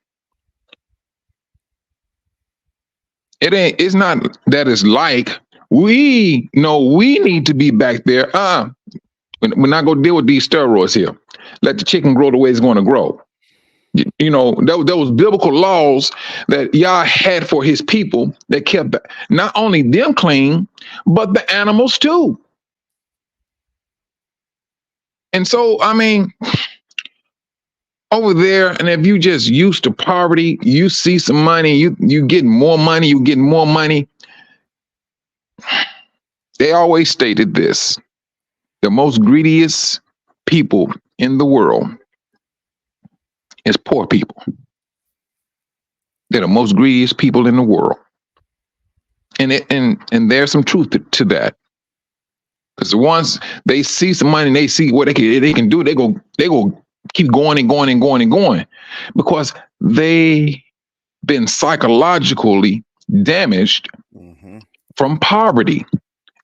it's not that it's like we know we need to be back there. We're not going to deal with these steroids here. Let the chicken grow the way it's going to grow. You know, those biblical laws that Yah had for his people that kept not only them clean, but the animals too. And so, I mean, over there, and if you just used to poverty, you see some money, you get more money, you get more money. They always stated this: the most greediest people in the world is poor people. They're the most greediest people in the world, and there's some truth to that. Because once they see some money, and they see what they can do, they go keep going and going and going and going, because they been psychologically damaged from poverty,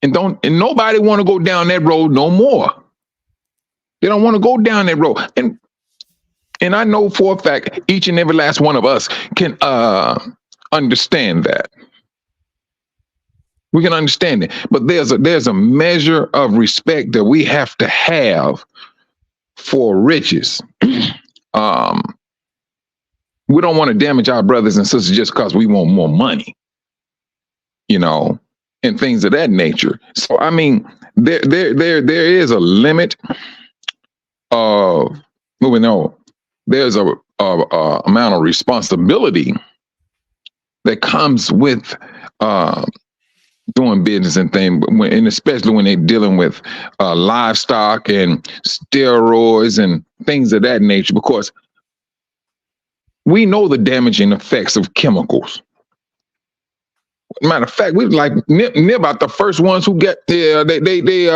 and nobody want to go down that road no more. They don't want to go down that road, and I know for a fact each and every last one of us can understand that. We can understand it, but there's a measure of respect that we have to have for riches. We don't want to damage our brothers and sisters just because we want more money, you know, and things of that nature. So I mean, there is a limit of moving on. There's a amount of responsibility that comes with doing business and things, and especially when they're dealing with livestock and steroids and things of that nature, because we know the damaging effects of chemicals. Matter of fact, we like near about the first ones who get they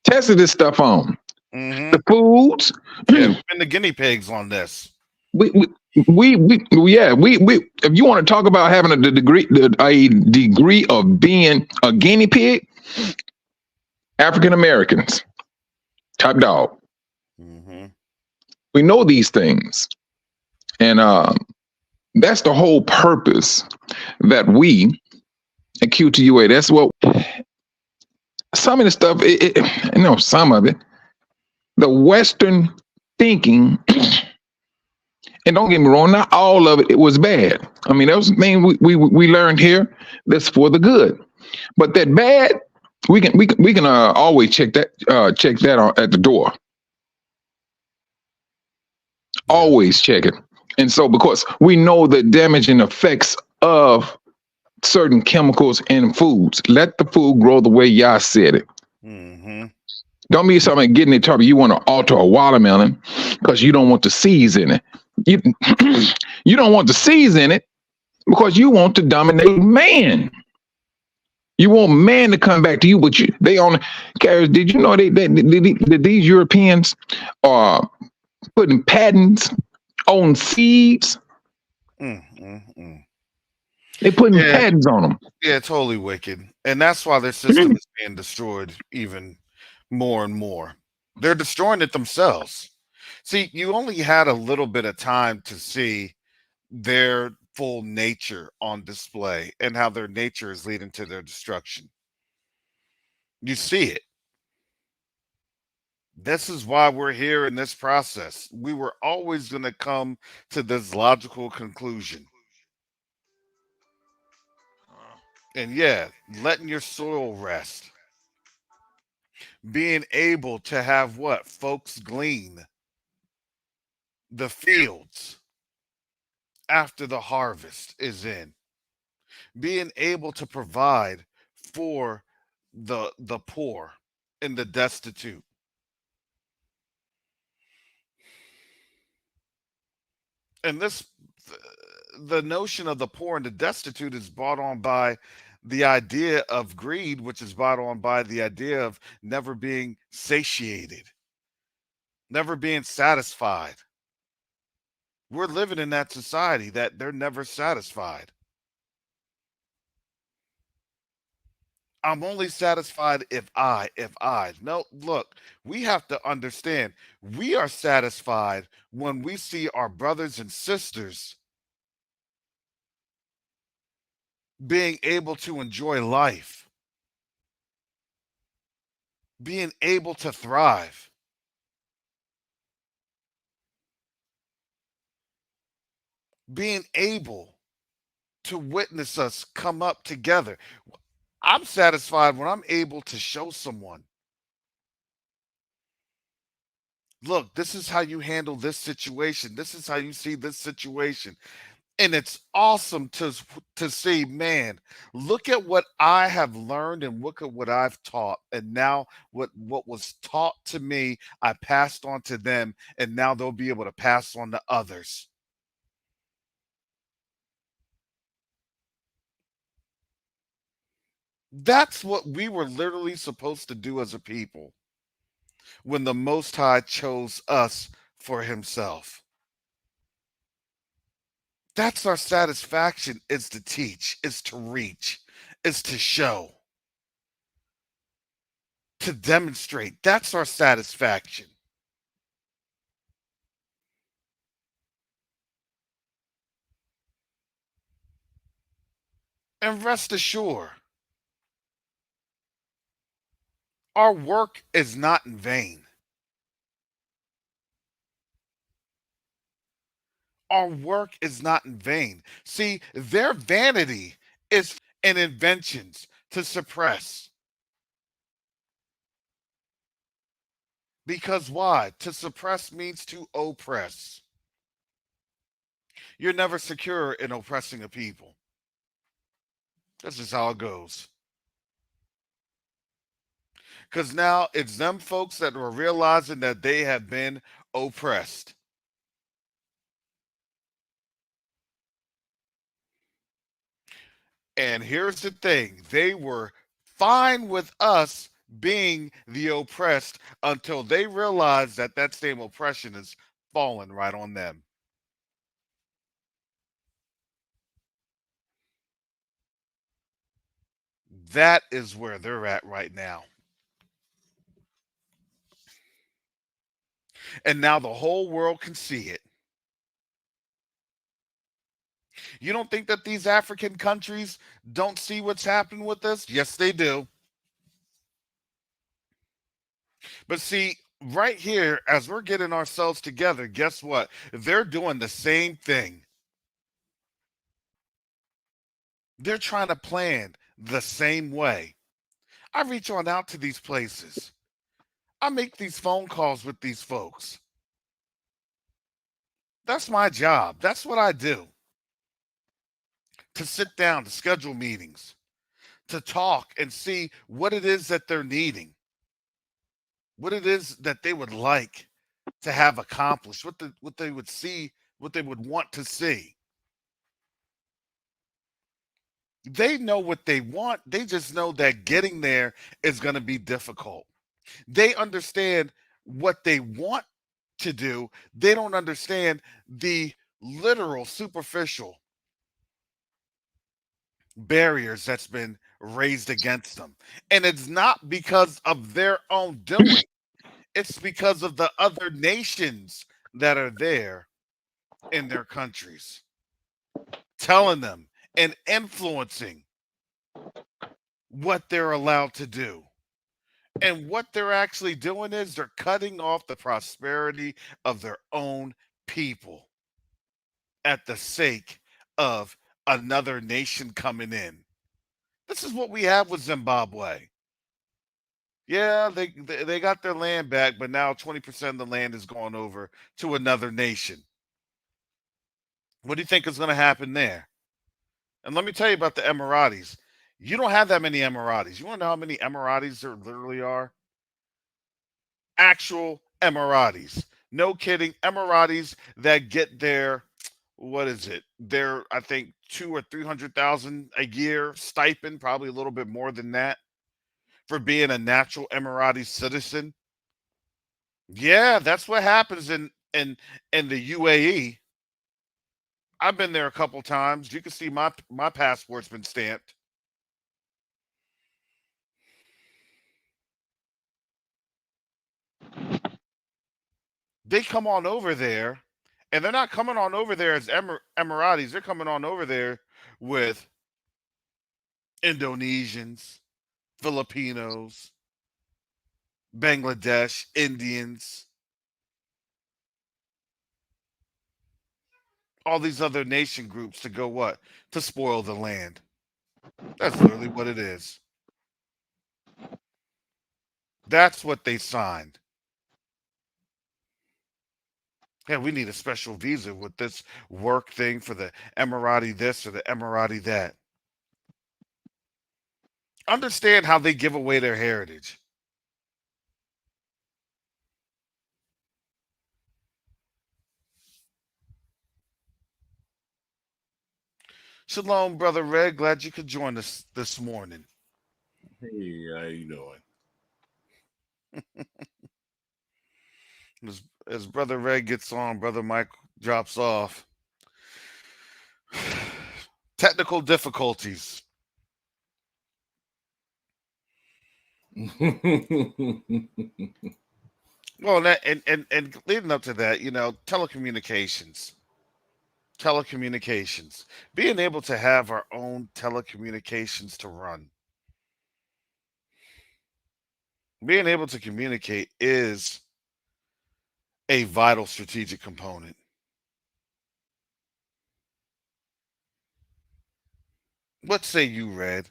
tested this stuff on the foods.
Yeah, we've been the guinea pigs on this.
We if you want to talk about having a degree of being a guinea pig, African Americans, top dog. We know these things, and that's the whole purpose that we at Q2UA. That's what some of the stuff. Some of it, the Western thinking. And don't get me wrong, not all of it was bad. I mean, that was the thing we learned here. That's for the good. But that bad, we can always check that at the door. Always check it. And so, because we know the damaging effects of certain chemicals in foods, let the food grow the way Yah said it. Don't be something getting in trouble. You want to alter a watermelon because you don't want the seeds in it. You don't want the seeds in it because you want to dominate man. You want man to come back to you, but they on carriers. Did you know that these Europeans are putting patents on seeds? They're putting patents on them.
Yeah, totally wicked, and that's why their system is being destroyed even more and more. They're destroying it themselves. See, you only had a little bit of time to see their full nature on display and how their nature is leading to their destruction. You see it. This is why we're here in this process. We were always going to come to this logical conclusion. And yeah, letting your soil rest. Being able to have what? Folks glean the fields after the harvest is in. Being able to provide for the poor and the destitute. And the notion of the poor and the destitute is brought on by the idea of greed, which is brought on by the idea of never being satiated, never being satisfied. We're living in that society that they're never satisfied. I'm only satisfied if I. No, look, we have to understand we are satisfied when we see our brothers and sisters being able to enjoy life, being able to thrive, being able to witness us come up together. I'm satisfied when I'm able to show someone, look, this is how you handle this situation. This is how you see this situation. And it's awesome to see, man, look at what I have learned and look at what I've taught. And now what was taught to me, I passed on to them, and now they'll be able to pass on to others. That's what we were literally supposed to do as a people when the Most High chose us for himself. That's our satisfaction, is to teach, is to reach, is to show, to demonstrate. That's our satisfaction. And rest assured, our work is not in vain. Our work is not in vain. See, their vanity is in inventions to suppress. Because why? To suppress means to oppress. You're never secure in oppressing a people. That's just how it goes. Because now it's them folks that are realizing that they have been oppressed. And here's the thing, they were fine with us being the oppressed until they realized that that same oppression is falling right on them. That is where they're at right now. And now the whole world can see it. You don't think that these African countries don't see what's happening with us? Yes, they do. But see, right here, as we're getting ourselves together, guess what? They're doing the same thing. They're trying to plan the same way. I reach on out to these places. I make these phone calls with these folks. That's my job. That's what I do. To sit down, to schedule meetings, to talk and see what it is that they're needing, what it is that they would like to have accomplished, what they would see, what they would want to see. They know what they want. They just know that getting there is going to be difficult. They understand what they want to do. They don't understand the literal, superficial barriers that's been raised against them. And it's not because of their own doing, it's because of the other nations that are there in their countries, telling them and influencing what they're allowed to do. And what they're actually doing is they're cutting off the prosperity of their own people at the sake of another nation coming in. This is what we have with Zimbabwe. Yeah, they got their land back, but now 20% of the land is going over to another nation. What do you think is going to happen there? And let me tell you about the Emiratis. You don't have that many Emiratis. You want to know how many Emiratis there literally are? Actual Emiratis. No kidding. Emiratis that get their, what is it? Their, I think, 200,000 or 300,000 a year stipend, probably a little bit more than that, for being a natural Emirati citizen. Yeah, that's what happens in the UAE. I've been there a couple times. You can see my passport's been stamped. They come on over there, and they're not coming on over there as Emiratis. They're coming on over there with Indonesians, Filipinos, Bangladesh, Indians, all these other nation groups to go what? To spoil the land. That's literally what it is. That's what they signed. Yeah, we need a special visa with this work thing for the Emirati this or the Emirati that. Understand how they give away their heritage. Shalom, Brother Red. Glad you could join us this morning.
Hey, how you doing?
As Brother Red gets on, Brother Mike drops off. Technical difficulties. Well, and leading up to that, telecommunications. Being able to have our own telecommunications to run. Being able to communicate is a vital strategic component. What say you, Red?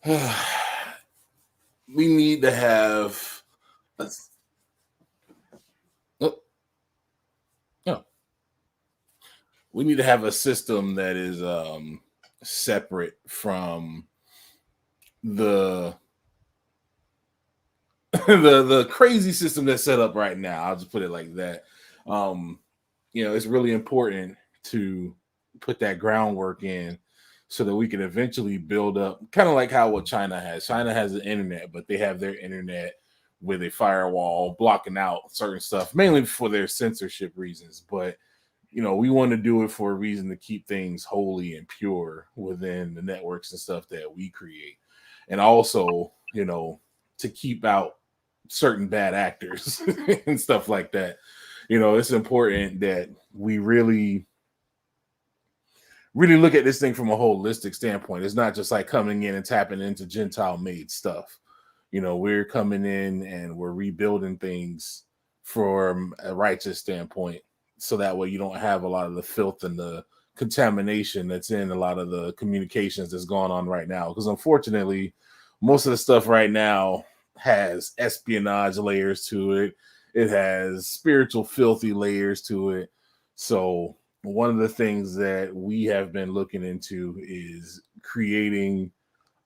We need to have. We need to have a system that is separate from the the crazy system that's set up right now. I'll just put it like that. It's really important to put that groundwork in so that we can eventually build up, kind of like what China has. China has the internet, but they have their internet with a firewall blocking out certain stuff, mainly for their censorship reasons. But we want to do it for a reason to keep things holy and pure within the networks and stuff that we create. And also, to keep out certain bad actors and stuff like that. It's important that we really look at this thing from a holistic standpoint. It's not just like coming in and tapping into Gentile made stuff. We're coming in and we're rebuilding things from a righteous standpoint. So that way you don't have a lot of the filth and the contamination that's in a lot of the communications that's going on right now. Because unfortunately, most of the stuff right now has espionage layers to it. It has spiritual filthy layers to it. So one of the things that we have been looking into is creating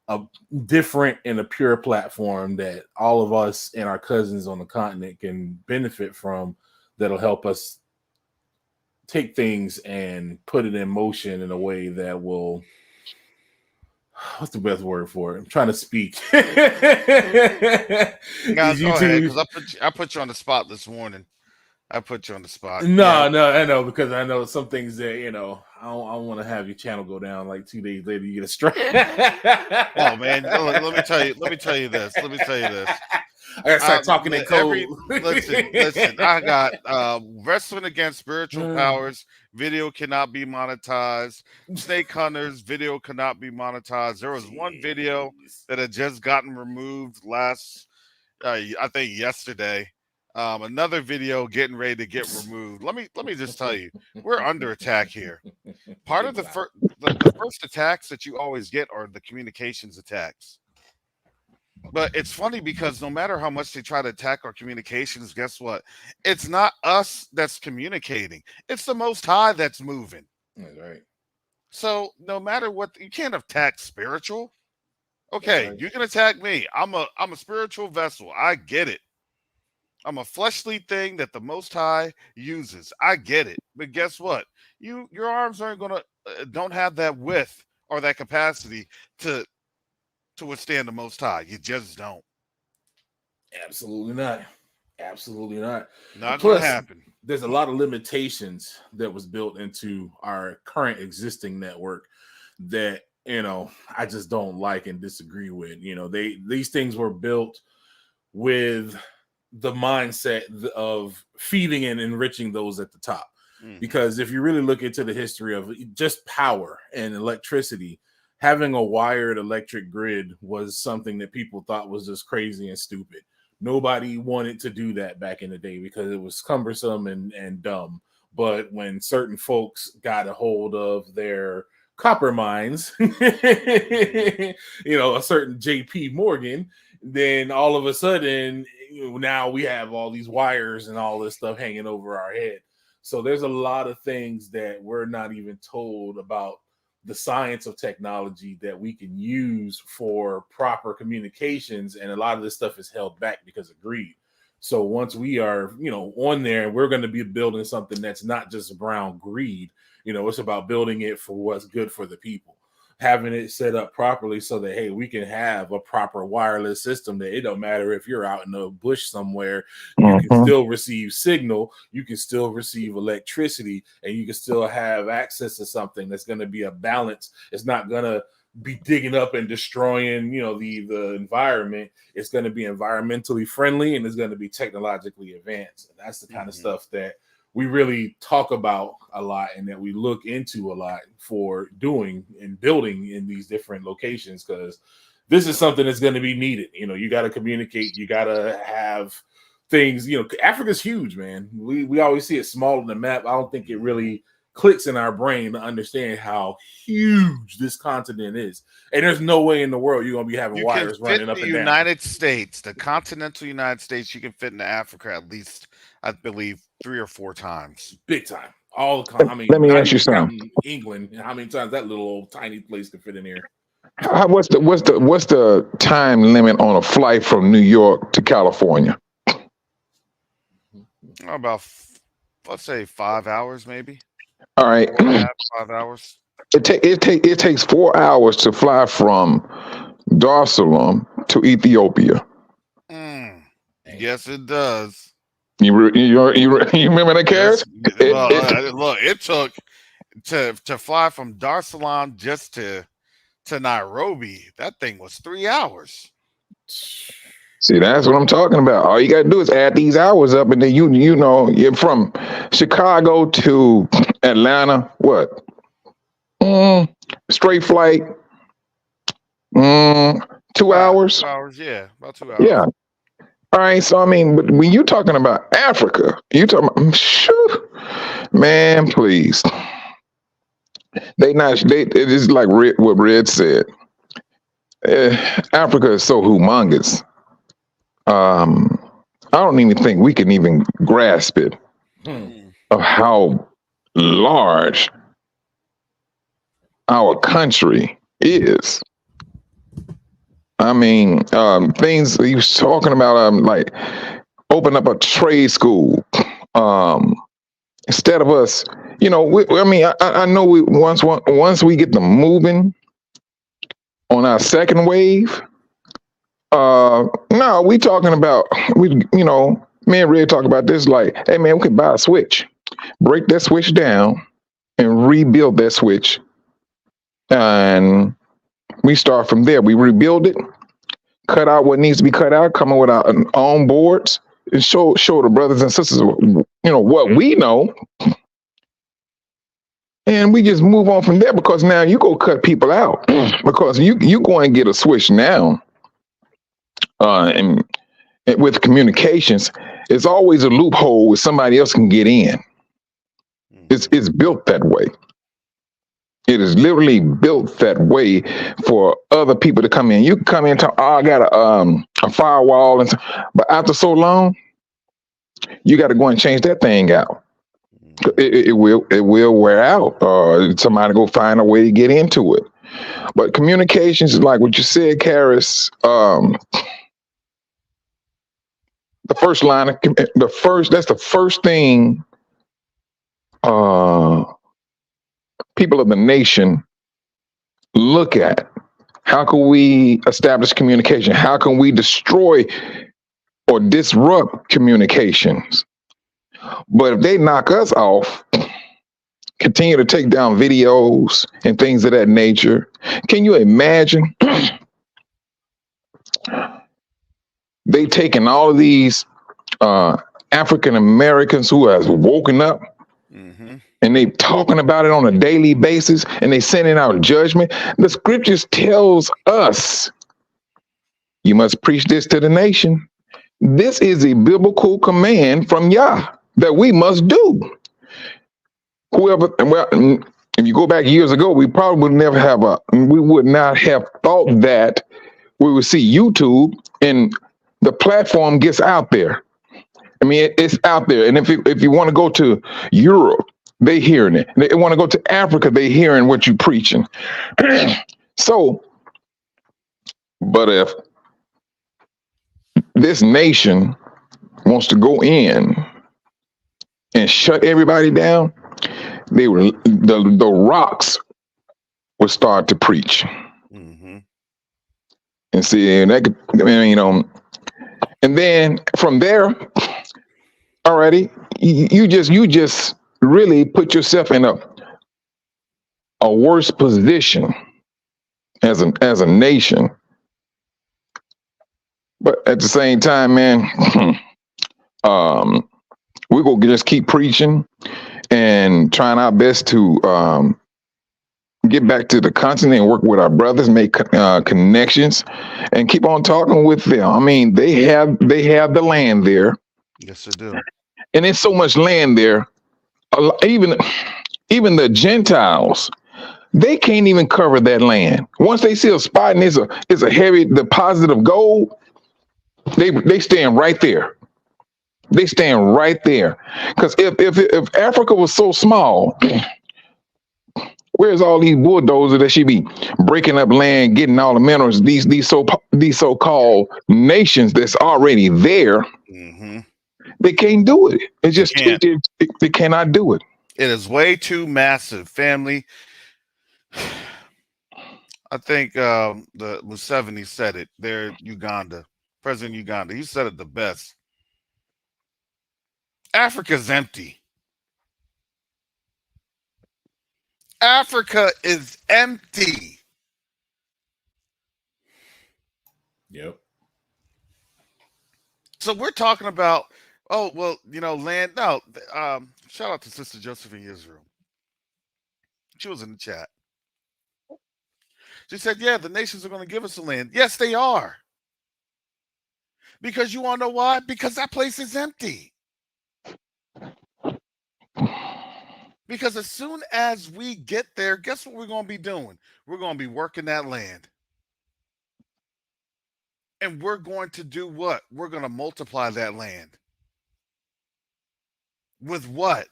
a different and a pure platform that all of us and our cousins on the continent can benefit from, that'll help us take things and put it in motion in a way that will, what's the best word for it? I'm trying to speak.
Guys, go ahead, because I put you on the spot this morning. I put you on the spot.
No, I know, because I know some things that, I don't want to have your channel go down like 2 days later you get a strike.
Oh man, let me tell you this.
I gotta start talking in code.
Listen. I got wrestling against spiritual powers. Video cannot be monetized. Snake hunters video cannot be monetized. There was one video that had just gotten removed last, I think yesterday. Another video getting ready to get removed. Let me just tell you, we're under attack here. Part of the first attacks that you always get are the communications attacks. But it's funny because no matter how much they try to attack our communications, guess what? It's not us that's communicating. It's the Most High that's moving.
That's right.
So no matter what, you can't attack spiritual. Okay, right. You can attack me. I'm a spiritual vessel. I get it. I'm a fleshly thing that the Most High uses. I get it. But guess what? Your arms aren't don't have that width or that capacity to withstand the Most High. You just don't.
Absolutely not. Absolutely not.
Not gonna
Plus,
happen.
there's a lot of limitations that was built into our current existing network that, I just don't like and disagree with. These things were built with the mindset of feeding and enriching those at the top. Because if you really look into the history of just power and electricity, having a wired electric grid was something that people thought was just crazy and stupid. Nobody wanted to do that back in the day because it was cumbersome and dumb. But when certain folks got a hold of their copper mines, a certain JP Morgan, then all of a sudden, now we have all these wires and all this stuff hanging over our head. So there's a lot of things that we're not even told about the science of technology that we can use for proper communications. And a lot of this stuff is held back because of greed. So once we are, on there, we're going to be building something that's not just brown greed. It's about building it for what's good for the people, having it set up properly so that, hey, we can have a proper wireless system that it don't matter if you're out in the bush somewhere, you can still receive signal, you can still receive electricity, and you can still have access to something that's going to be a balance. It's not going to be digging up and destroying, the environment. It's going to be environmentally friendly, and it's going to be technologically advanced. And that's the kind of stuff that we really talk about a lot and that we look into a lot for doing and building in these different locations, because this is something that's going to be needed. You got to communicate, you got to have things, Africa's huge, man. We always see it small on the map. I don't think it really clicks in our brain to understand how huge this continent is. And there's no way in the world you're going to be having wires running up and down.
United States, the continental United States, you can fit into Africa at least, I believe, 3 or 4 times.
Big time.
Let me ask you something.
England, and how many times that little old tiny place can fit in here?
What's the time limit on a flight from New York to California?
About, let's say 5 hours, maybe.
All right.
5 hours.
It takes 4 hours to fly from Dar es Salaam to Ethiopia.
Yes, it does.
You remember that, Karis?
Look, it took to fly from Dar es Salaam just to Nairobi. That thing was 3 hours.
See, that's what I'm talking about. All you got to do is add these hours up, and then you're from Chicago to Atlanta. What? Straight flight. 2 hours.
2 hours, yeah, about 2 hours.
Yeah. All right. So but when you're talking about Africa, you talking about, man, please. It is like what Red said. Africa is so humongous. I don't even think we can even grasp it of how large our country is. Things he was talking about, like open up a trade school. Instead of us, I know once we get them moving on our second wave. No, we talking about me and Red talk about this. Like, hey man, we could buy a switch, break that switch down, and rebuild that switch, and we start from there. We rebuild it, cut out what needs to be cut out, come up with our own boards, and show the brothers and sisters, what we know, and we just move on from there. Because now you go cut people out because you go and get a switch now, and with communications, it's always a loophole where somebody else can get in. It's built that way. It is literally built that way for other people to come in. You can come in and talk, I got a firewall, but after so long, you got to go and change that thing out. It will wear out. Somebody go find a way to get into it. But communications is like what you said, Karis. The first line, that's the first thing people of the nation look at. How can we establish communication? How can we destroy or disrupt communications. But if they knock us off, continue to take down videos and things of that nature, can you imagine they taking all of these African Americans who have woken up and they talking about it on a daily basis and they sending out judgment? The scriptures tells us you must preach this to the nation. This is a biblical command from Yah that we must do. Whoever, well, if you go back years ago, we probably would never have we would not have thought that we would see YouTube and the platform gets out there. I mean, it's out there. And if you want to go to Europe, they hearing it. They want to go to Africa, they hearing what you preaching. So, but if this nation wants to go in and shut everybody down, the rocks will start to preach. And see, and that, you know, and then from there, already, you just really put yourself in a worse position as a nation. But at the same time, man, we're gonna just keep preaching and trying our best to get back to the continent and work with our brothers, make connections, and keep on talking with them. I mean, they have the land there.
Yes, they do.
And there's so much land there. Even the Gentiles, they can't even cover that land. Once they see a spot and it's a heavy deposit of gold, they stand right there. They stand right there. Because if Africa was so small, where's all these bulldozers that should be breaking up land, getting all the minerals? These so-called nations that's already there, they can't do it. It's just they cannot do it.
It is way too massive, family. I think the Museveni said it. There, Uganda, President Uganda. He said it the best. Africa's empty. Africa is empty.
Yep.
So we're talking about, oh, well, you know, land. No, shout out to Sister Josephine Israel. She was in the chat. She said, yeah, the nations are going to give us the land. Yes, they are. Because you want to know why? Because that place is empty. Because as soon as we get there, guess what we're going to be doing? We're going to be working that land. And we're going to do what? We're going to multiply that land. With what?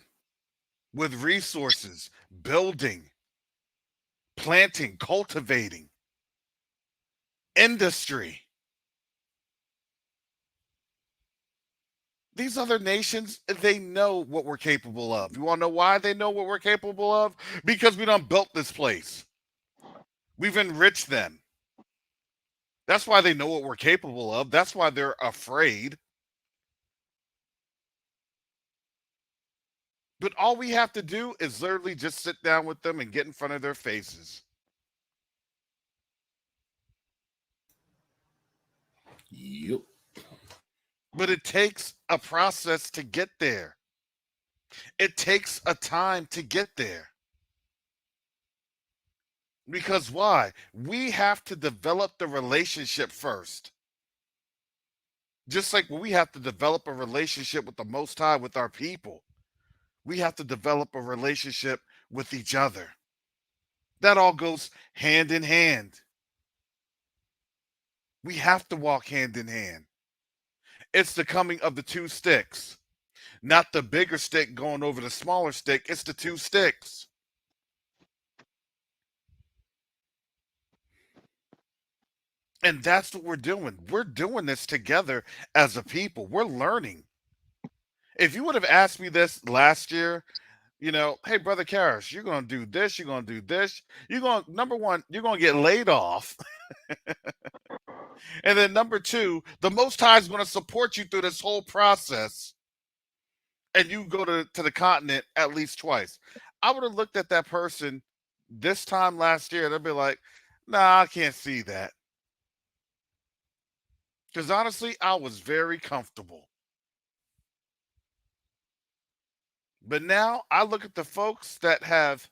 With resources, building, planting, cultivating, industry. These other nations, they know what we're capable of. You want to know why they know what we're capable of? Because we done built this place. We've enriched them. That's why they know what we're capable of. That's why they're afraid. But all we have to do is literally just sit down with them and get in front of their faces.
Yep.
But it takes a process to get there. It takes a time to get there. Because why? We have to develop the relationship first. Just like we have to develop a relationship with the Most High, with our people. We have to develop a relationship with each other. That all goes hand in hand. We have to walk hand in hand. It's the coming of the two sticks. Not the bigger stick going over the smaller stick. It's the two sticks. And that's what we're doing. We're doing this together as a people. We're learning. If you would have asked me this last year, you know, hey, Brother Karras, you're going to do this, you're going to do this. Number one, you're going to get laid off. And then number two, the Most High is going to support you through this whole process. And you go to the continent at least twice. I would have looked at that person this time last year. They'd be like, nah, I can't see that. Because honestly, I was very comfortable. But now I look at the folks that have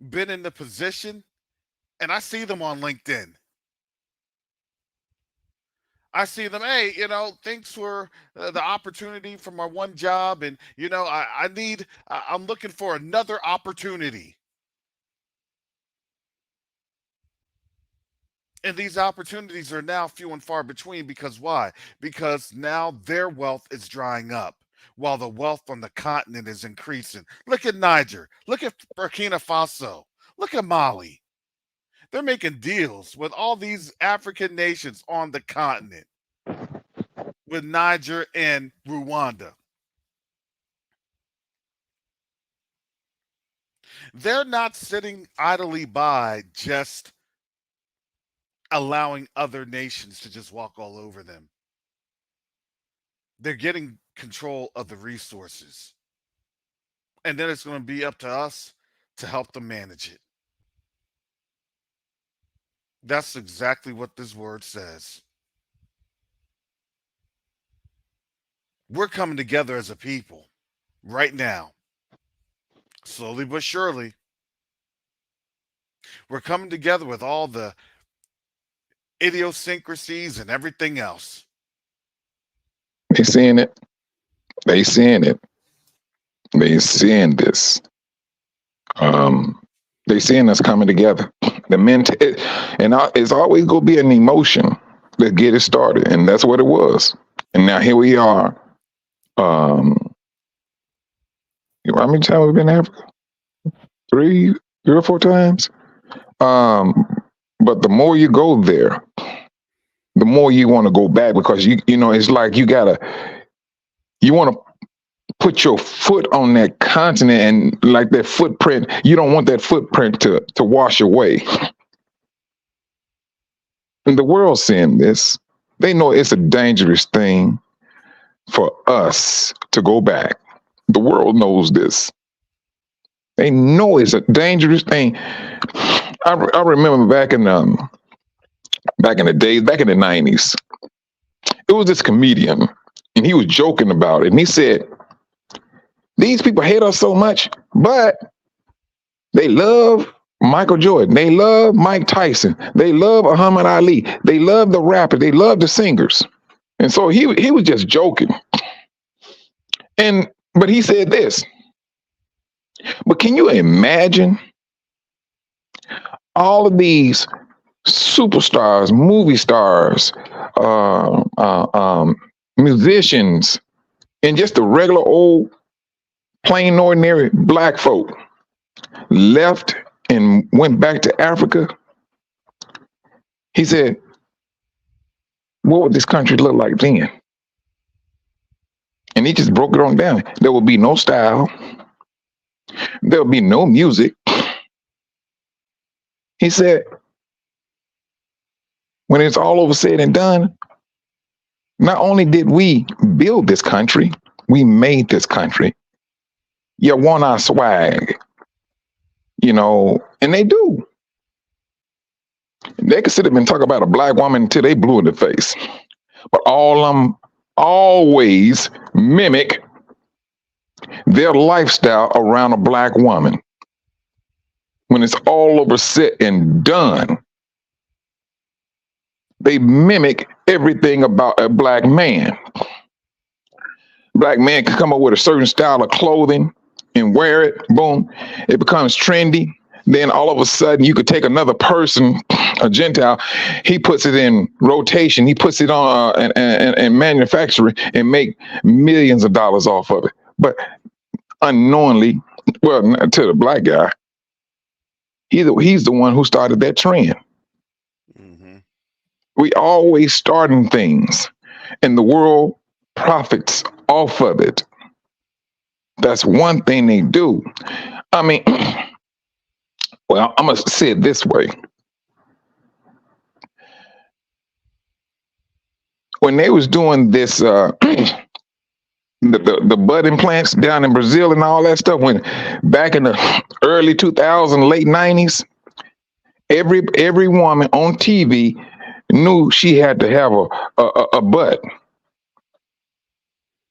been in the position and I see them on LinkedIn. I see them, hey, thanks for the opportunity for my one job. And, I'm looking for another opportunity. And these opportunities are now few and far between because why? Because now their wealth is drying up while the wealth on the continent is increasing. Look at Niger. Look at Burkina Faso. Look at Mali. They're making deals with all these African nations on the continent, with Niger and Rwanda. They're not sitting idly by just allowing other nations to just walk all over them. They're getting control of the resources. And then it's going to be up to us to help them manage it. That's exactly what this word says. We're coming together as a people right now, slowly but surely. We're coming together with all the idiosyncrasies and everything else.
They seeing it. They seeing it. They seeing this. They seeing us coming together. It's always gonna be an emotion that get it started, and that's what it was. And now here we are. How many times we've been in Africa? Three or four times. But the more you go there, the more you want to go back because it's like you want to put your foot on that continent and like that footprint. You don't want that footprint to wash away. And the world's seeing this. They know it's a dangerous thing for us to go back. The world knows this. They know it's a dangerous thing. I remember back in the days, back in the 90s, it was this comedian, and he was joking about it. And he said, these people hate us so much, but they love Michael Jordan. They love Mike Tyson. They love Muhammad Ali. They love the rappers. They love the singers. And so he was just joking. But he said this, but can you imagine all of these superstars, movie stars, musicians, and just the regular old plain ordinary black folk left and went back to Africa? He said, what would this country look like then? And he just broke it on down. There will be no style. There will be no music. He said, when it's all over said and done, not only did we build this country, we made this country. You want our swag, and they do. They could sit up and talk about a black woman until they blue in the face. But all of them always mimic their lifestyle around a black woman. When it's all over said and done, they mimic everything about a black man. Black man can come up with a certain style of clothing and wear it, boom, it becomes trendy. Then all of a sudden you could take another person, a Gentile, he puts it in rotation, he puts it on and manufacturing and make millions of dollars off of it. But unknowingly, well, to the black guy, he's the one who started that trend. Mm-hmm. We always starting things, and the world profits off of it. That's one thing they do. I mean, well, I'm going to say it this way. when they was doing this the bud implants down in Brazil and all that stuff, when back in the early 2000s, late 90s, every woman on TV knew she had to have a butt.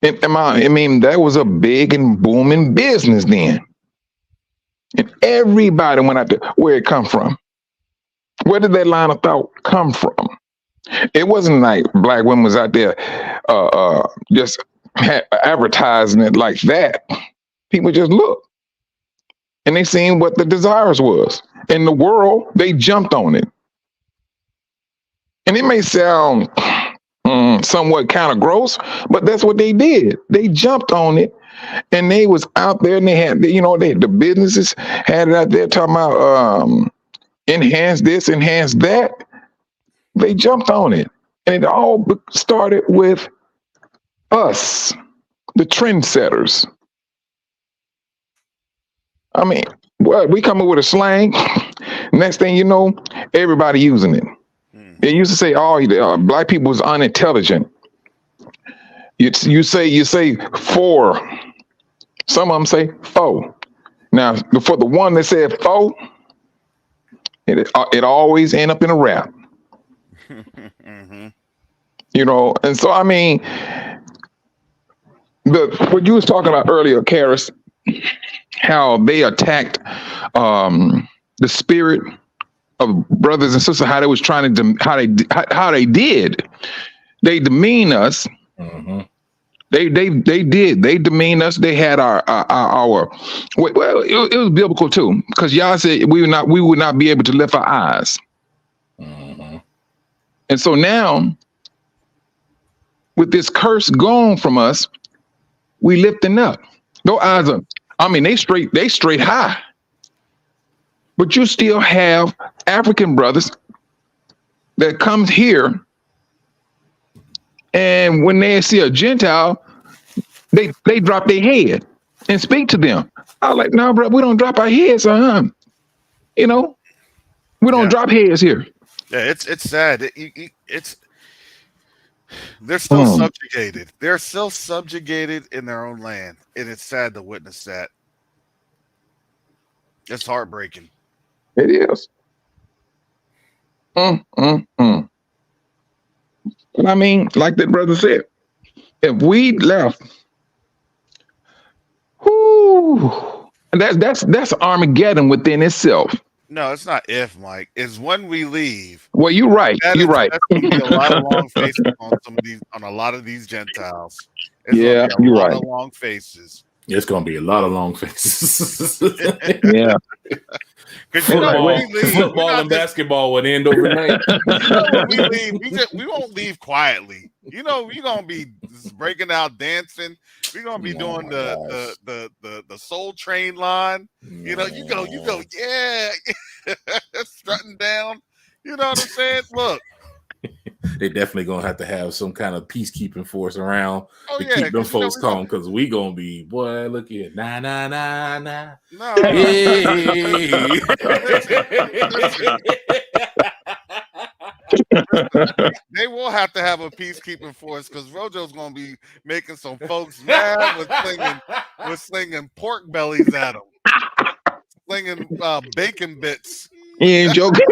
I mean, that was a big and booming business then. And everybody went out there. Where it come from? Where did that line of thought come from? It wasn't like black women was out there just advertising it like that. People just looked and they seen what the desires was. In the world, they jumped on it. And it may sound somewhat kind of gross, but that's what they did. They jumped on it, and they was out there, and they had, the businesses had it out there talking about enhance this, enhance that. They jumped on it, and it all started with us, the trendsetters. I mean, we come up with a slang. Next thing you know, everybody using it. They used to say, "Oh, black people was unintelligent." You say four. Some of them say four. Now, for the one that said four, it always end up in a rap. And so I mean, what you was talking about earlier, Karis, how they attacked the spirit of brothers and sisters, how they was trying to how they did. They demean us. Mm-hmm. They demean us. They had our well, it was biblical too, because y'all said we would not be able to lift our eyes. Mm-hmm. And so now, with this curse gone from us, we lifting up. Those eyes are, they straight high. But you still have African brothers that comes here, and when they see a Gentile, they drop their head and speak to them. I was like, no, bro, we don't drop our heads, we don't drop heads here.
Yeah, it's sad. They're still subjugated. They're still subjugated in their own land, and it's sad to witness that. It's heartbreaking.
It is. But I mean, like that brother said, if we left, that's Armageddon within itself.
No, it's not if, Mike. It's when we leave.
Well, you're right. You're right.
That's going to be a lot of long faces on a lot of these Gentiles.
You're right.
Of long faces.
It's going to be a lot of long faces.
Yeah.
Football and basketball would end overnight.
When we leave, we won't leave quietly. We're going to be breaking out dancing. We're going to be doing the Soul Train line. You go, yeah, strutting down. You know what I'm saying? Look.
They definitely gonna have some kind of peacekeeping force around to keep them folks calm, because we gonna be, boy, look here, nah. No. Hey.
They will have to have a peacekeeping force, because Rojo's gonna be making some folks mad with slinging pork bellies at them, slinging bacon bits.
He ain't joking.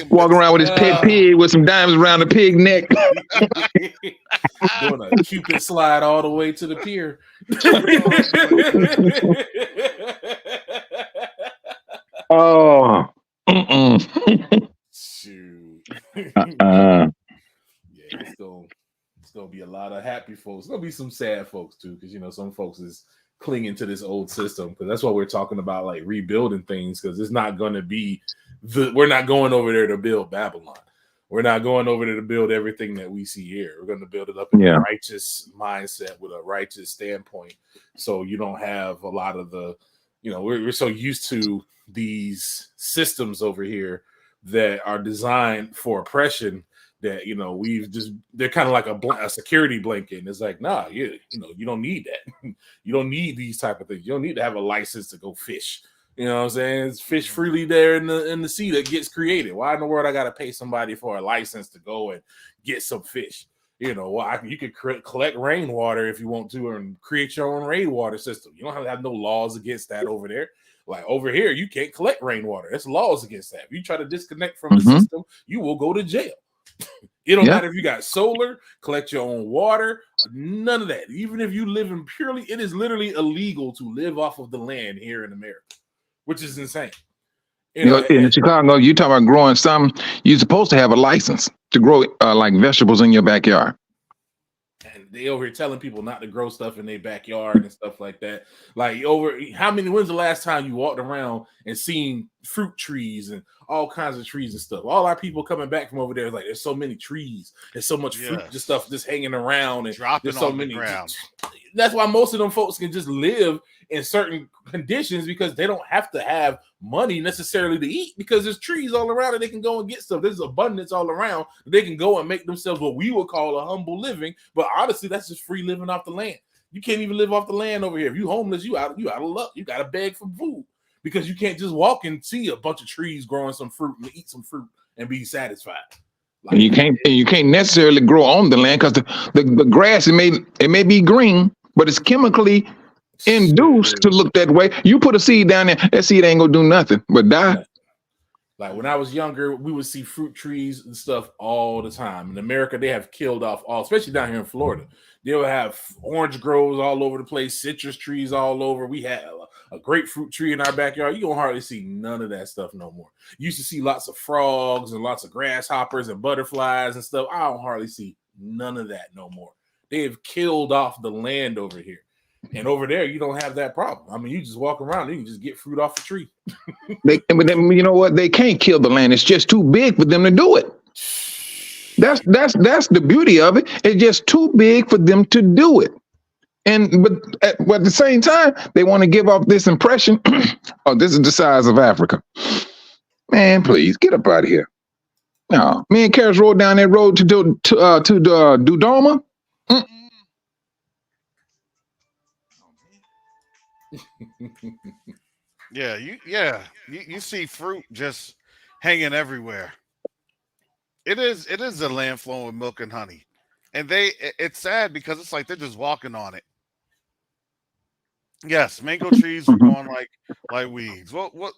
Walking around with his pet pig with some diamonds around the pig neck.
Doing a Cupid slide all the way to the pier.
Oh.
Shoot. Yeah, it's gonna be a lot of happy folks. It's gonna be some sad folks too, because some folks is clinging to this old system, because that's what we're talking about, like rebuilding things, because it's not going to be we're not going over there to build Babylon. We're not going over there to build everything that we see here. We're going to build it up in a righteous mindset with a righteous standpoint. So you don't have a lot of the, we're so used to these systems over here that are designed for oppression that, they're kind of like a security blanket. And it's like, nah, you don't need that. You don't need these type of things. You don't need to have a license to go fish. You know what I'm saying? It's fish freely there in the sea that gets created. Why in the world I got to pay somebody for a license to go and get some fish? You know, well, you could collect rainwater if you want to and create your own rainwater system. You don't have no laws against that over there. Like over here, you can't collect rainwater. There's laws against that. If you try to disconnect from the system, you will go to jail. It don't matter if you got solar, collect your own water, none of that. Even if you live in purely, it is literally illegal to live off of the land here in America, which is insane.
You know, in Chicago, you talking about growing something, you're supposed to have a license to grow like vegetables in your backyard.
And they over here telling people not to grow stuff in their backyard and stuff like that. Like when's the last time you walked around and seen fruit trees and all kinds of trees and stuff? All our people coming back from over there is like, there's so many trees, there's so much fruit, just stuff just hanging around and
dropping
there's so
on
many.
the ground.
That's why most of them folks can just live in certain conditions because they don't have to have money necessarily to eat because there's trees all around and they can go and get stuff. There's abundance all around. They can go and make themselves what we would call a humble living, but honestly, that's just free living off the land. You can't even live off the land over here. If you homeless, you out of luck. You got to beg for food because you can't just walk and see a bunch of trees growing some fruit and eat some fruit and be satisfied.
Like, and you can't necessarily grow on the land because the grass it may be green, but it's chemically induced to look that way. You put a seed down there, that seed ain't gonna do nothing but die.
Like when I was younger, we would see fruit trees and stuff all the time. In America, they have killed off all, especially down here in Florida. They'll have orange groves all over the place, citrus trees all over. We had a grapefruit tree in our backyard. You don't hardly see none of that stuff no more. You used to see lots of frogs and lots of grasshoppers and butterflies and stuff. I don't hardly see none of that no more. They have killed off the land over here. And over there, you don't have that problem. I mean, you just walk around, you can just get fruit off the tree.
But then, you know what? They can't kill the land. It's just too big for them to do it. That's the beauty of it. It's just too big for them to do it. But at the same time, they want to give off this impression, oh, this is the size of Africa. Man, please get up out of here. No, me and Karis rode down that road to Dodoma.
You see fruit just hanging everywhere. It is a land flowing with milk and honey, and it's sad because it's like they're just walking on it. Yes, mango trees are growing like weeds. What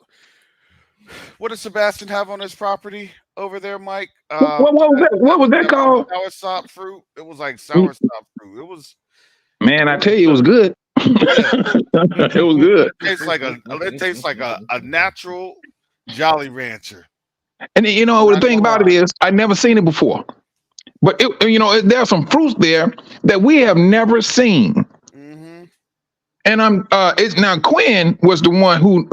does Sebastian have on his property over there, Mike?
What was that called?
Soursop fruit. It was like soursop fruit. It was.
Man, I tell you, it was good. It was good.
It tastes like a natural Jolly Rancher.
And you know the thing about it is, I'd never seen it before. But there are some fruits there that we have never seen. Mm-hmm. And it's now Quinn was the one who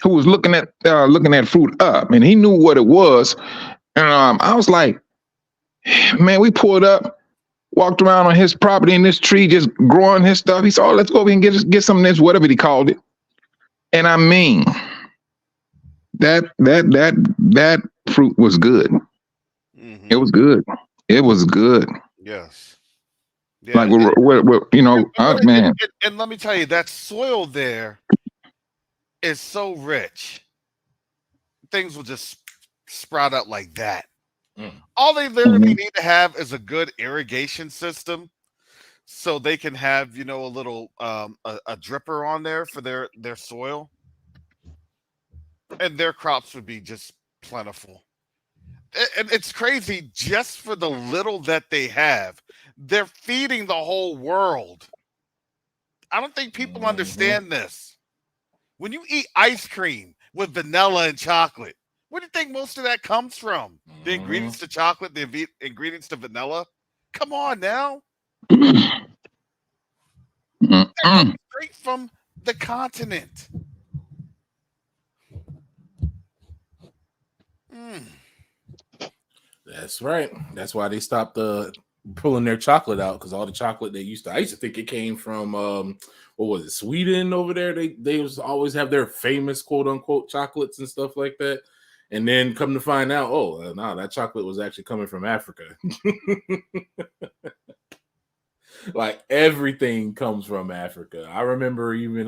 was looking at fruit up, and he knew what it was. And I was like, man, we pulled up. Walked around on his property in this tree, just growing his stuff. He said, "Oh, let's go over and get some of this, whatever he called it." And I mean, that fruit was good. Mm-hmm. It was good. It was good.
Yes. Yeah.
Like man.
And let me tell you, that soil there is so rich. Things will just sprout up like that. All they literally need to have is a good irrigation system so they can have, a little a dripper on there for their soil, and their crops would be just plentiful. And it's crazy, just for the little that they have, they're feeding the whole world. I don't think people understand this. When you eat ice cream with vanilla and chocolate, where do you think most of that comes from? The ingredients to chocolate, the ingredients to vanilla? Come on now. That comes straight from the continent.
That's right. That's why they stopped pulling their chocolate out, because all the chocolate I used to think it came from what was it, Sweden over there? They always have their famous quote unquote chocolates and stuff like that. And then come to find out, no, that chocolate was actually coming from Africa. Like everything comes from Africa. I remember even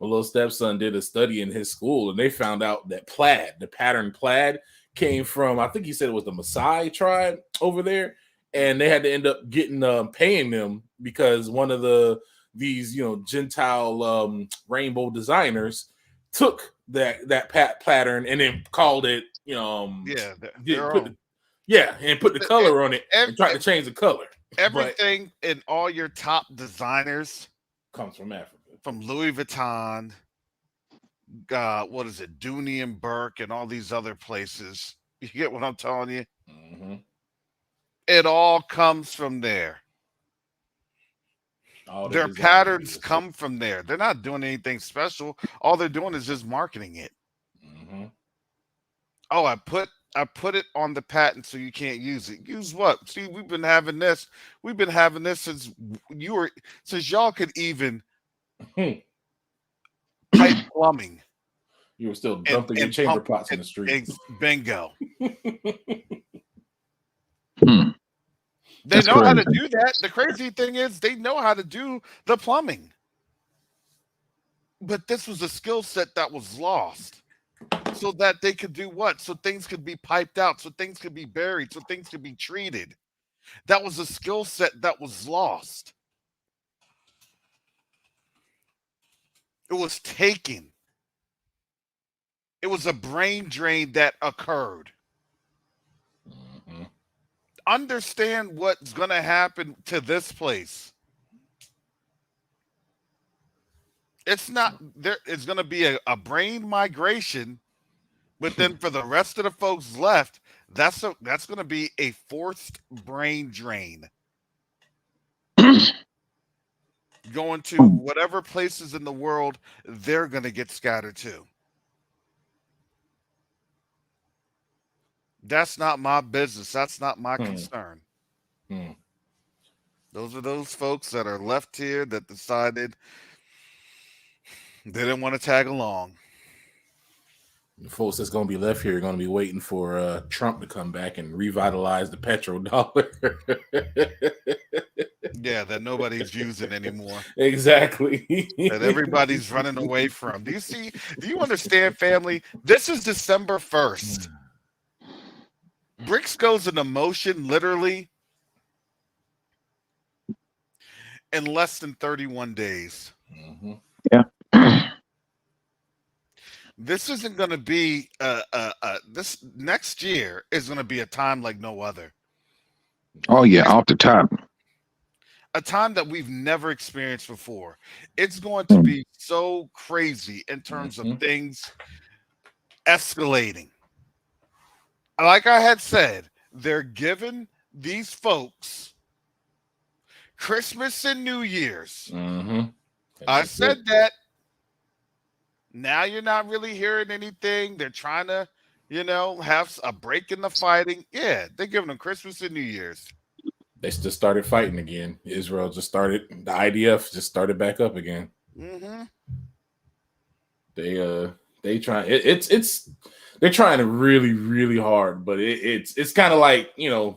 My little stepson did a study in his school, and they found out that plaid, the pattern plaid, came from, I think he said it was the Maasai tribe over there, and they had to end up getting paying them because one of these Gentile rainbow designers took that pattern and then called it and put the color on it and tried to change the color.
Everything in all your top designers
comes from Africa,
from Louis Vuitton, what is it, Dooney and Burke, and all these other places. You get what I'm telling you?
Mm-hmm.
It all comes from there. Their patterns come from there. They're not doing anything special. All they're doing is just marketing it.
Mm-hmm.
Oh, I put it on the patent so you can't use it. Use what? See, we've been having this since y'all could even pipe plumbing.
You were still dumping your chamber pots in the street.
Bingo. They
That's
know
crazy.
how to do that. The crazy thing is they know how to do the plumbing. But this was a skill set that was lost. So that they could do what? So things could be piped out, so things could be buried, so things could be treated. That was a skill set that was lost. It was taken. It was a brain drain that occurred.
Mm-hmm.
Understand what's going to happen to this place. It's not there. It's going to be a brain migration, but then for the rest of the folks left, that's going to be a forced brain drain. Going to whatever places in the world they're going to get scattered to. That's not my business. That's not my concern. Those are those folks that are left here that decided they didn't want to tag along.
The folks that's going to be left here are going to be waiting for Trump to come back and revitalize the petrodollar.
Yeah, that nobody's using anymore.
Exactly.
That everybody's running away from. Do you understand, family? This is December 1st. BRICS goes into motion literally in less than 31 days.
Mm-hmm.
Yeah.
This isn't going to be this next year is going to be a time like no other.
Oh yeah, off the top.
A time that we've never experienced before. It's going to be so crazy in terms of things escalating. Like I had said, they're giving these folks Christmas and New Year's.
Mm-hmm.
I said that. Now you're not really hearing anything. They're trying to, have a break in the fighting. Yeah, they're giving them Christmas and New Year's.
They just started fighting again. Israel just started. The IDF just started back up again.
Mm-hmm.
They try. They're trying really, really hard, but it's kind of like, you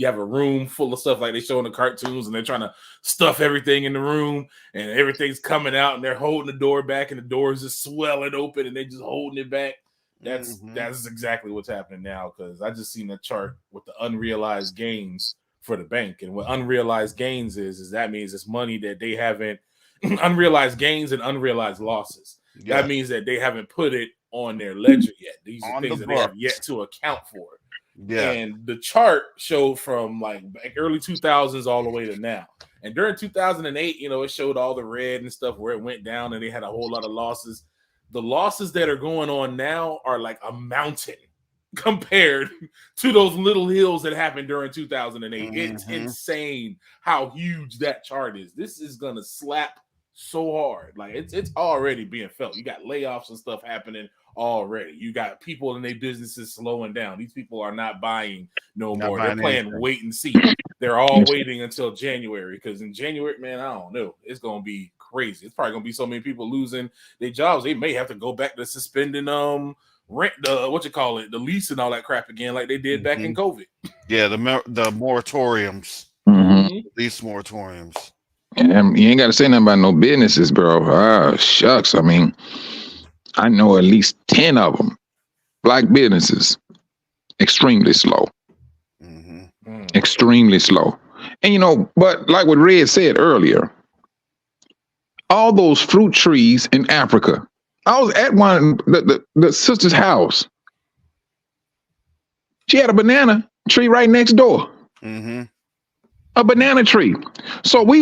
have a room full of stuff like they show in the cartoons, and they're trying to stuff everything in the room, and everything's coming out, and they're holding the door back, and the door is just swelling open, and they're just holding it back. That's exactly what's happening now, because I just seen a chart with the unrealized gains for the bank, and what unrealized gains is that means it's money that they haven't unrealized gains and unrealized losses.
Yeah.
That means that they haven't put it on their ledger yet. These are
On
things
the
that they have
books.
yet to account for.
Yeah.
And the chart showed from like back early 2000s all the way to now. And during 2008, it showed all the red and stuff where it went down, and they had a whole lot of losses. The losses that are going on now are like a mountain compared to those little hills that happened during 2008. It's insane how huge that chart is. This is gonna slap so hard. Like it's already being felt. You got layoffs and stuff happening already. You got people in their businesses slowing down. These people are not buying no more. They're playing wait and see. They're all waiting until January, because in January, man, I don't know. It's gonna be crazy. It's probably gonna be so many people losing their jobs. They may have to go back to suspending rent, the lease and all that crap again, like they did back in COVID.
Yeah, the moratoriums, lease moratoriums.
And you ain't got to say nothing about no businesses, bro. Ah, shucks. I mean, I know at least 10 of them. Black businesses, extremely slow. Extremely slow. And but like what Red said earlier, all those fruit trees in Africa. I was at the sister's house. She had a banana tree right next door. A banana tree. So we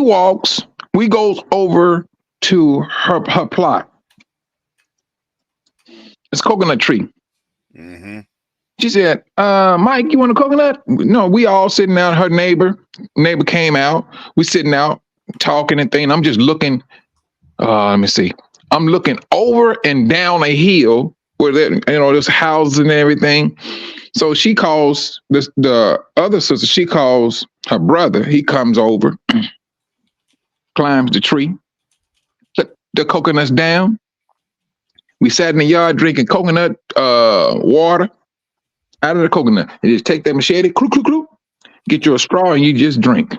goes over to her plot. It's a coconut tree. She said, Mike, you want a coconut? No, we all sitting out. Her neighbor came out. We sitting out talking and thing. I'm just looking. Let me see. I'm looking over and down a hill where there's houses and everything. So she calls the other sister. She calls her brother. He comes over, climbs the tree, put the coconuts down. We sat in the yard drinking coconut water out of the coconut. You just take that machete, get you a straw, and you just drink.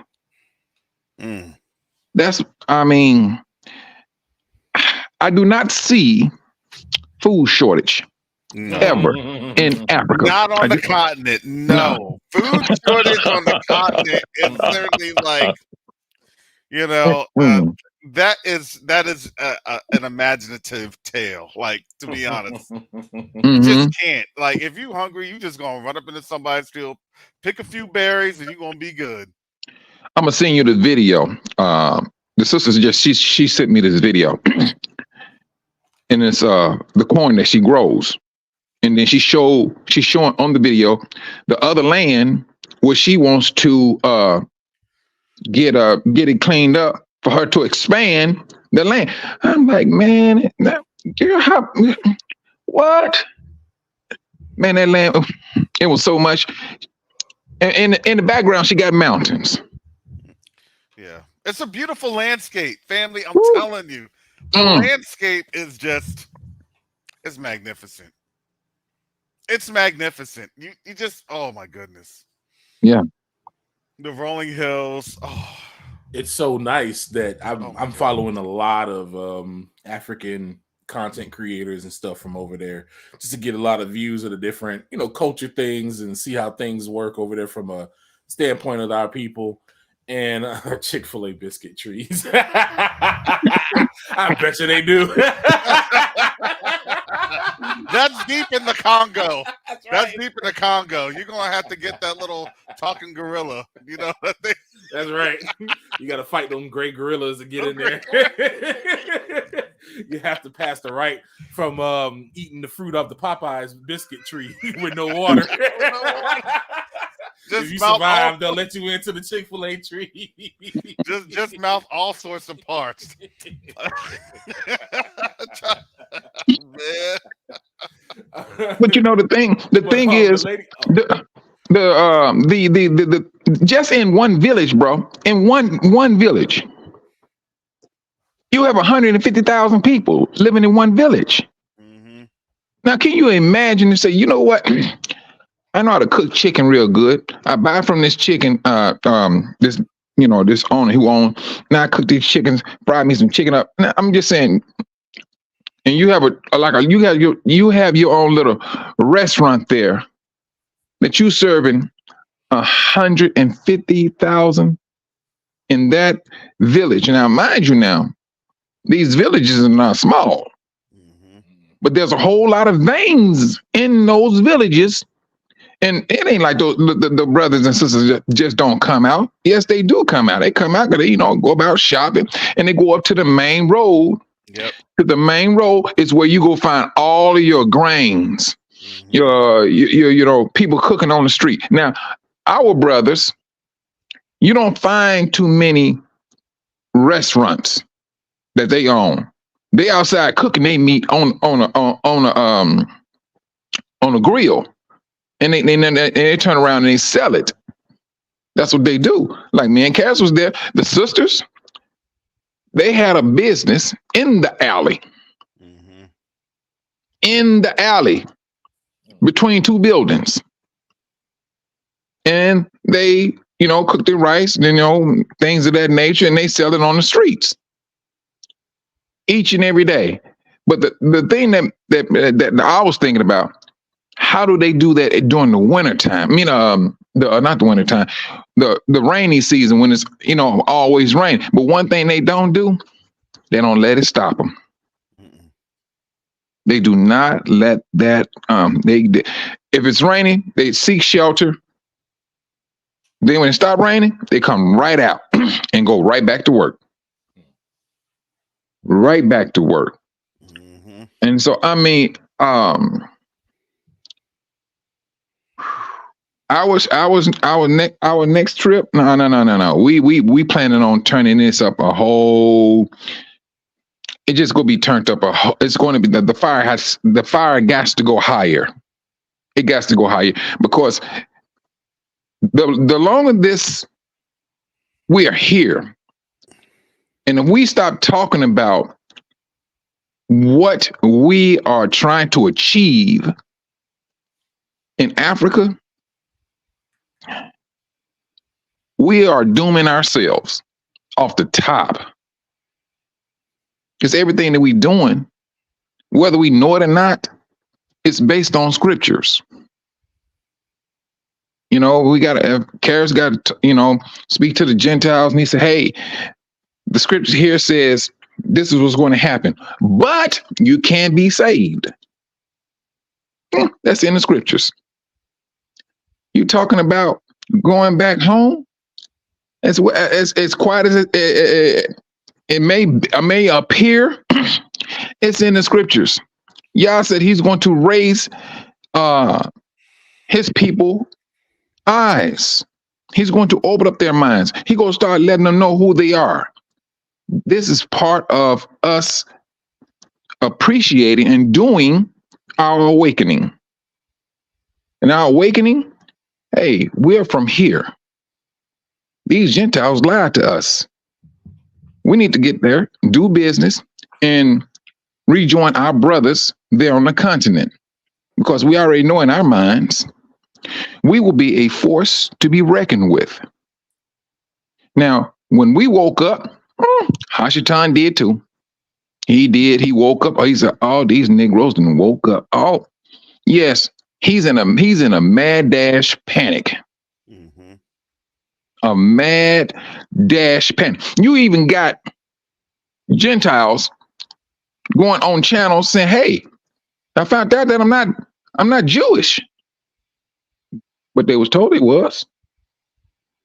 I do not see food shortage ever in Africa.
Not on the continent. No. Food shortage on the continent is certainly like, that is an imaginative tale. Like, to be honest, you just can't. Like, if you hungry, you just gonna run up into somebody's field, pick a few berries, and you're gonna be good.
I'm gonna send you the video. The sister's she sent me this video, and it's the corn that she grows, and then she's showing on the video the other land where she wants to get it cleaned up for her to expand the land. I'm like, man, what? Man, that land, it was so much. And in the background, she got mountains.
Yeah, it's a beautiful landscape, family. I'm telling you, the landscape is it's magnificent. It's magnificent. You just, oh my goodness.
Yeah.
The rolling hills. Oh.
It's so nice that I'm following a lot of African content creators and stuff from over there, just to get a lot of views of the different, culture things and see how things work over there from a standpoint of our people. And Chick-fil-A biscuit trees. I bet you they do.
That's deep in the Congo. That's deep in the Congo. You're gonna have to get that little talking gorilla.
That's right. You got to fight them great gorillas to get in there. You have to pass the right from eating the fruit off the Popeyes biscuit tree with no water. If you survive, they'll let you into the Chick-fil-A tree.
just mouth all sorts of parts.
But the thing is, the just in one village, bro, in one village, you have 150,000 people living in one village. Now, can you imagine and say, you know what? I know how to cook chicken real good. I buy from this chicken, this owner who owns. Now I cook these chickens, fry me some chicken up. Now, I'm just saying, and you have you have your own little restaurant there that you serving 150,000 in that village. Now, mind you, these villages are not small, but there's a whole lot of veins in those villages. And it ain't like the brothers and sisters just don't come out. Yes, they do come out. They come out because they, go about shopping, and they go up to the main road.
Yep.
The main road is where you go find all of your grains, your people cooking on the street. Now, our brothers, you don't find too many restaurants that they own. They outside cooking. They meat on a grill. And they turn around and they sell it. That's what they do. Like me and Cass was there. The sisters, they had a business in the alley. In the alley between two buildings. And they cook their rice, things of that nature, and they sell it on the streets each and every day. But the thing that I was thinking about, how do they do that during the wintertime? Not the wintertime, the rainy season when it's always rain. But one thing they don't do, they don't let it stop them. They do not let that. If it's raining, they seek shelter. Then when it stops raining, they come right out and go right back to work. Right back to work. Mm-hmm. And so, I mean, our next trip. No. We planning on turning this up a whole. It's just gonna be turned up it's going to be the fire has to go higher. It got to go higher because the longer this we are here, and if we stop talking about what we are trying to achieve in Africa, we are dooming ourselves off the top. Because everything that we're doing, whether we know it or not, it's based on scriptures. We got to, Karis got to, speak to the Gentiles, and he said, hey, the scripture here says this is what's going to happen, but you can be saved. That's in the scriptures. You talking about going back home? As quiet as it may appear, it's in the scriptures. Yah said he's going to raise his people eyes. He's going to open up their minds. He's going to start letting them know who they are. This is part of us appreciating and doing our awakening. And our awakening, hey, we're from here. These Gentiles lied to us. We need to get there, do business, and rejoin our brothers there on the continent. Because we already know in our minds, we will be a force to be reckoned with. Now, when we woke up, Hashatan did too. He did. He woke up. He said, "Oh, these Negroes done woke up." Oh, yes, he's in a mad dash panic. Mm-hmm. A mad dash panic. You even got Gentiles going on channels saying, "Hey, I found out that I'm not Jewish," but they was told it was.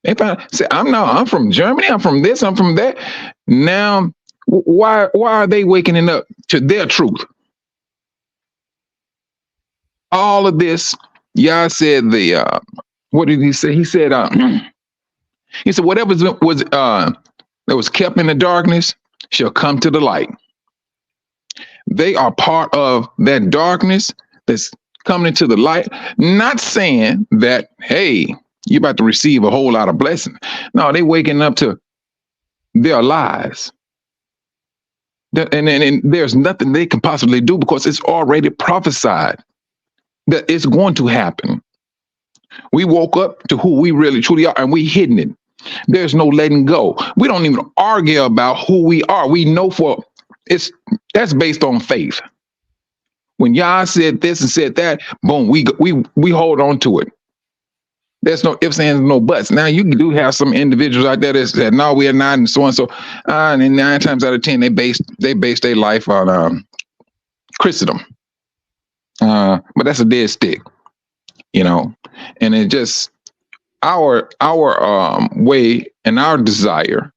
They said, I'm from Germany, I'm from this, I'm from that. Now, why are they waking up to their truth? All of this, Yah said what did he say? He said, whatever that was kept in the darkness shall come to the light. They are part of that darkness that's coming into the light, not saying that, hey, you're about to receive a whole lot of blessing. No, they waking up to their lies. And there's nothing they can possibly do because it's already prophesied that it's going to happen. We woke up to who we really truly are, and we hidden it. There's no letting go. We don't even argue about who we are. We know that's based on faith. When Yah said this and said that, boom, we hold on to it. There's no ifs, ands, no buts. Now you do have some individuals out there that said, no, we are not, and so and so. And 9 times out of 10, they base their life on Christendom. But that's a dead stick, And it just our way and our desire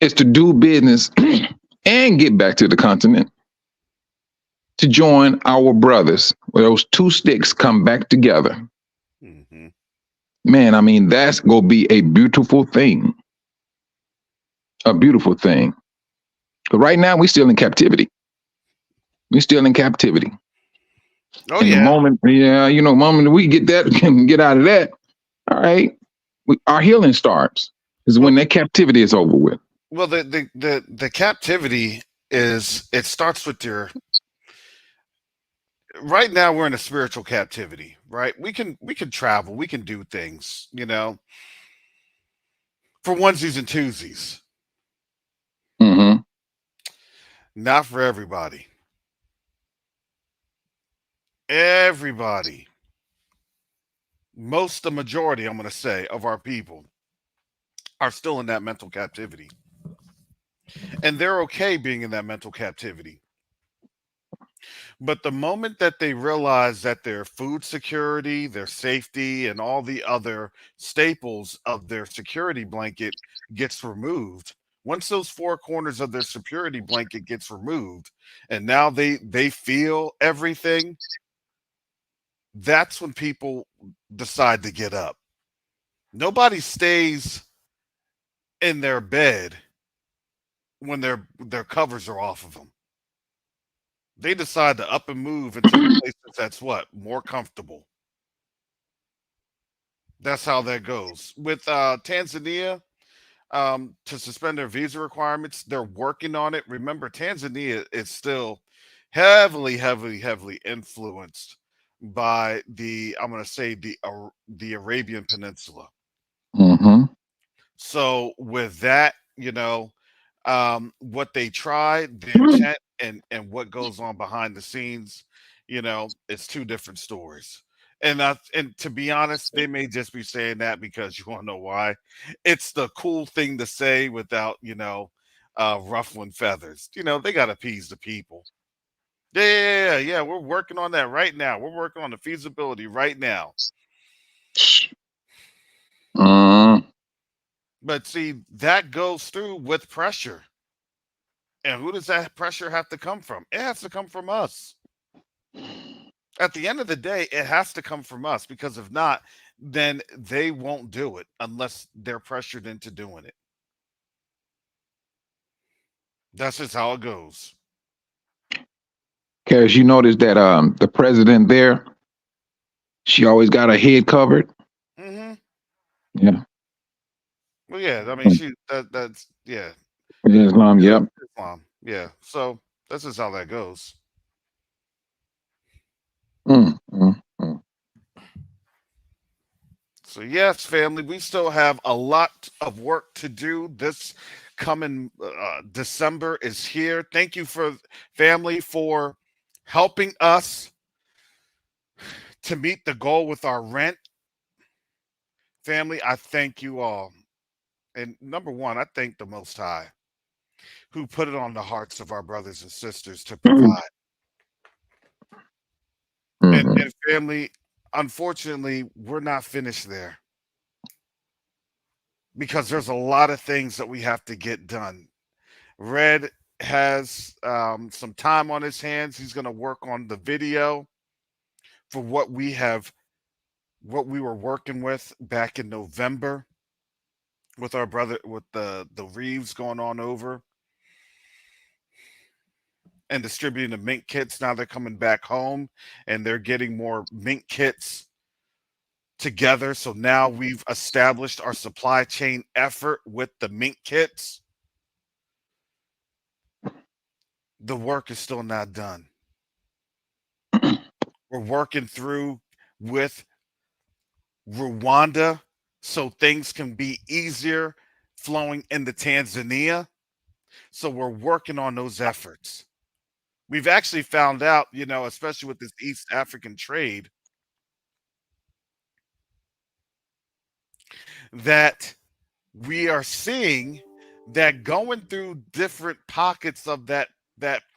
is to do business and get back to the continent to join our brothers, where those two sticks come back together. Man, I mean, that's going to be a beautiful thing. A beautiful thing. But right now, we're still in captivity. We're still in captivity.
Oh,
and
yeah.
The moment we get out of that, all right, our healing starts. Is when that captivity is over with.
Well, the captivity it starts with right now we're in a spiritual captivity, right? We can travel, we can do things, for onesies and twosies.
Mm-hmm.
Not for everybody. Everybody, the majority, I'm going to say, of our people are still in that mental captivity. And they're okay being in that mental captivity. But the moment that they realize that their food security, their safety, and all the other staples of their security blanket gets removed, once those four corners of their security blanket gets removed, and now they feel everything, that's when people decide to get up. Nobody stays in their bed when their covers are off of them. They decide to up and move into the place that's what more comfortable. That's how that goes. With Tanzania, to suspend their visa requirements, they're working on it. Remember, Tanzania is still heavily, heavily, heavily influenced by I'm going to say the Arabian Peninsula.
Mm-hmm.
So with that, what they try, the intent, and what goes on behind the scenes, it's two different stories. And to be honest, they may just be saying that because you want to know why. It's the cool thing to say without, ruffling feathers. They got to appease the people. Yeah, yeah, yeah, yeah. We're working on that right now. We're working on the feasibility right now.
Mm.
But see, that goes through with pressure. And who does that pressure have to come from? It has to come from us. At the end of the day, it has to come from us because if not, then they won't do it unless they're pressured into doing it. That's just how it goes.
Cash, you notice that the president there, she always got her head covered.
Hmm.
Yeah.
Well, yeah. I mean, that's yeah.
Islam.
Yeah,
Yep.
that's Islam. Yeah. So that's just how that goes.
Mm, mm, mm.
So yes, family, we still have a lot of work to do. This coming December is here. Thank you for family for helping us to meet the goal with our rent. Family, I thank you all. And number one, I thank the Most High who put it on the hearts of our brothers and sisters to provide.
Mhm.
And family, unfortunately, we're not finished there because there's a lot of things that we have to get done. Red has some time on his hands. He's going to work on the video for what we were working with back in November with our brother, with the Reeves going on over and distributing the mink kits. Now they're coming back home and they're getting more mink kits together. So now we've established our supply chain effort with the mink kits. The work is still not done. We're working through with Rwanda so things can be easier flowing into Tanzania. So we're working on those efforts. We've actually found out, especially with this East African trade, that we are seeing that going through different pockets of that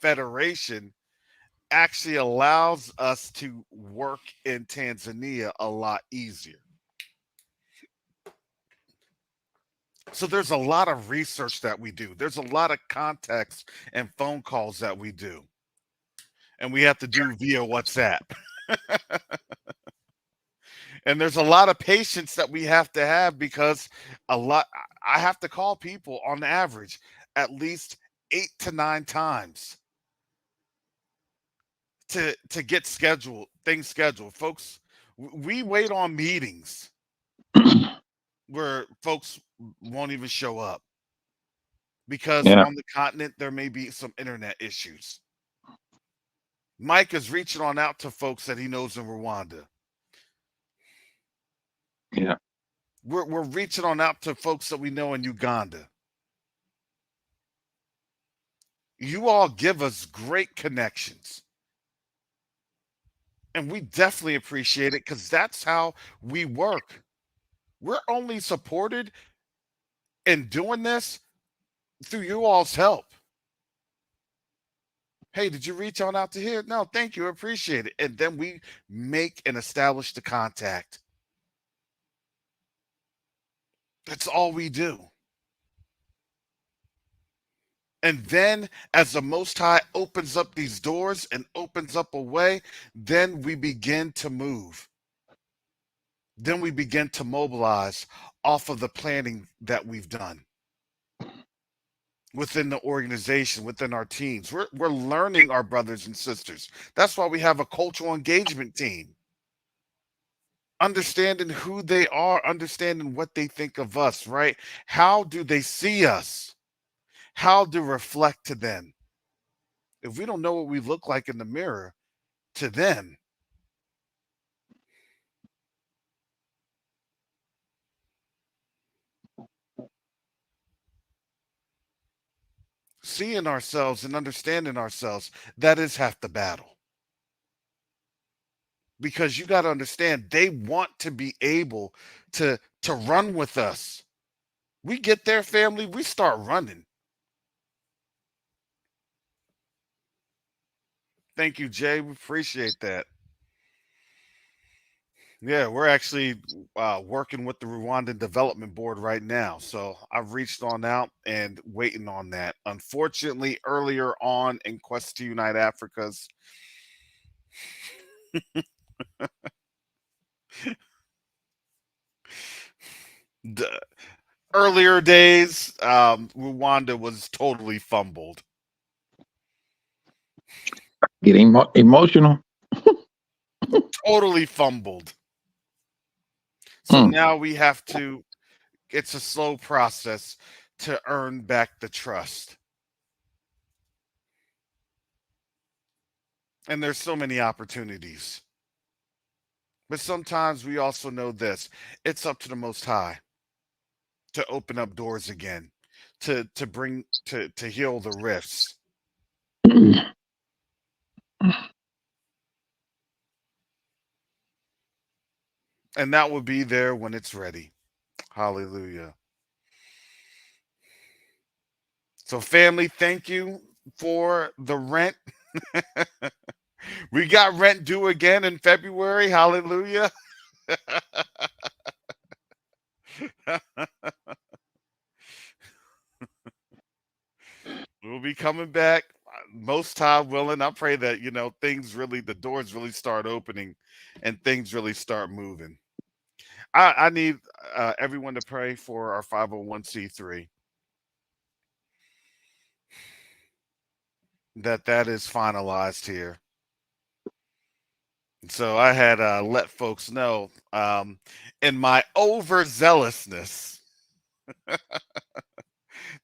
federation actually allows us to work in Tanzania a lot easier. So there's a lot of research that we do. There's a lot of contacts and phone calls that we do. And we have to do via WhatsApp. And there's a lot of patience that we have to have because I have to call people on average at least 8 to 9 times to get things scheduled. Folks, we wait on meetings where folks won't even show up because
Yeah.
on the continent there may be some internet issues. Mike is reaching on out to folks that he knows in Rwanda.
Yeah.
We're reaching on out to folks that we know in Uganda. You all give us great connections. And we definitely appreciate it because that's how we work. We're only supported in doing this through you all's help. Hey, did you reach on out to here? No, thank you. Appreciate it. And then we make and establish the contact. That's all we do. And then as the Most High opens up these doors and opens up a way, then we begin to move. Then we begin to mobilize off of the planning that we've done within the organization, within our teams. We're learning our brothers and sisters. That's why we have a cultural engagement team. Understanding who they are, understanding what they think of us, right? How do they see us? How to reflect to them? If we don't know what we look like in the mirror to them, seeing ourselves and understanding ourselves, that is half the battle. Because you got to understand, they want to be able to run with us. We get their family, we start running. Thank you, Jay. We appreciate that. Yeah, we're actually working with the Rwandan Development Board right now. So I've reached on out and waiting on that. Unfortunately, earlier on in Quest to Unite Africa's the earlier days, Rwanda was totally fumbled.
Getting emotional.
Totally fumbled. So now we have to, it's a slow process to earn back the trust. And there's so many opportunities. But sometimes we also know this. It's up to the Most High to open up doors again, to bring to heal the rifts. And that will be there when it's ready. Hallelujah. So family, thank you for the rent. We got rent due again in February. Hallelujah. We'll be coming back. Most time willing. I pray that, things really, the doors really start opening and things really start moving. I need everyone to pray for our 501c3. That is finalized here. So I had let folks know in my overzealousness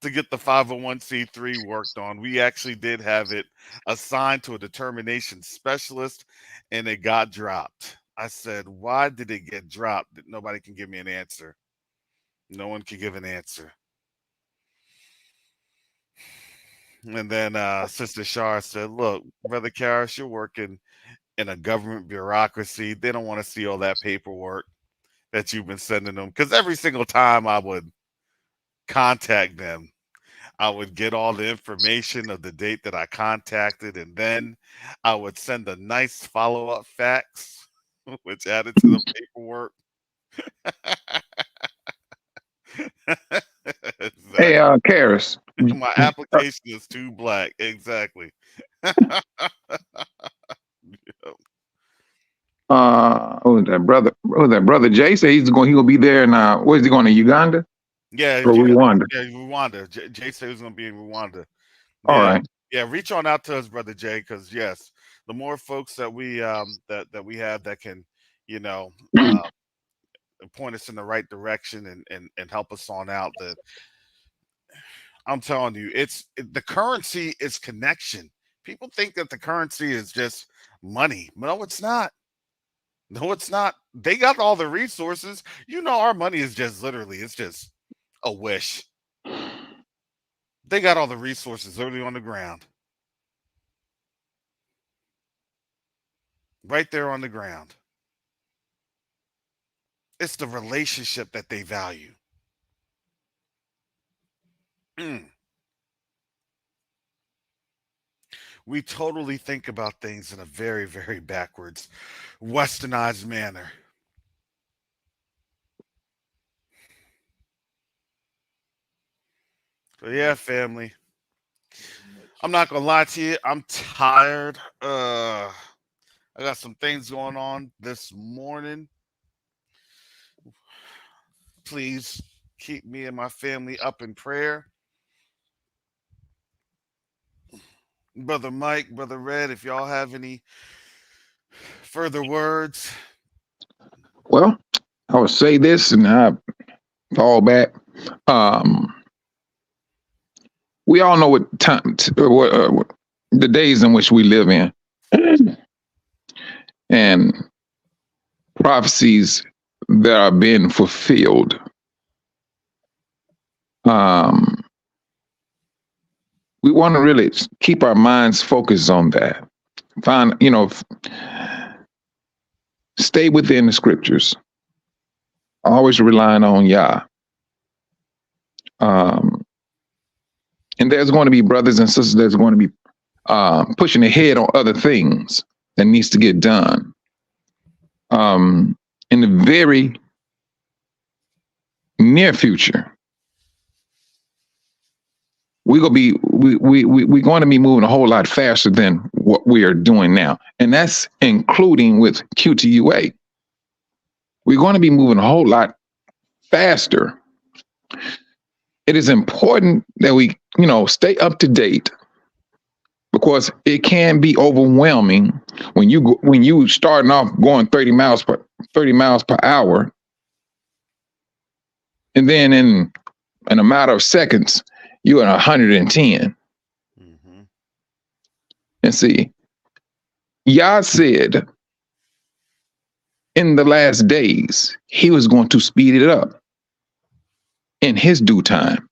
to get the 501c3 worked on. We actually did have it assigned to a determination specialist and it got dropped. I said, why did it get dropped? Nobody can give me an answer. No one can give an answer. And then Sister Shar said, look, Brother Karras, you're working in a government bureaucracy. They don't want to see all that paperwork that you've been sending them. Because every single time I would contact them, I would get all the information of the date that I contacted, and then I would send a nice follow-up fax, which added to the paperwork. Exactly.
Hey, Karras.
My application is too black. Exactly.
Who's that brother? Who's that brother Jay? Say he's gonna be there and where's he going, to Uganda?
Yeah,
Or Rwanda?
Yeah, Rwanda. Jay said he was gonna be in Rwanda.
All right.
Yeah, reach on out to us, Brother Jay, because yes, the more folks that we that we have that can, point us in the right direction and help us on out, I'm telling you, the currency is connection. People think that the currency is just money. No, it's not. No, it's not. They got all the resources. You know, our money is just literally, it's just a wish. They got all the resources early on the ground. Right there on the ground. It's the relationship that they value. We totally think about things in a very, very backwards, westernized manner. So yeah, family. I'm not gonna lie to you. I'm tired. I got some things going on this morning. Please keep me and my family up in prayer. Brother Mike, Brother Red, if y'all have any further words.
Well, I would say this and I fall back. We all know what time, what the days in which we live in, and prophecies that are being fulfilled. We want to really keep our minds focused on that. Stay within the scriptures. Always relying on Yah. And there's going to be brothers and sisters that's going to be pushing ahead on other things that needs to get done. In the very near future, we're going to be moving a whole lot faster than what we are doing now, and that's including with Q2UA. We're going to be moving a whole lot faster. It is important that we, stay up to date, because it can be overwhelming when you starting off going 30 miles per hour, and then in a matter of seconds you're at 110.
Mm-hmm.
And see, Yah said in the last days he was going to speed it up in his due time.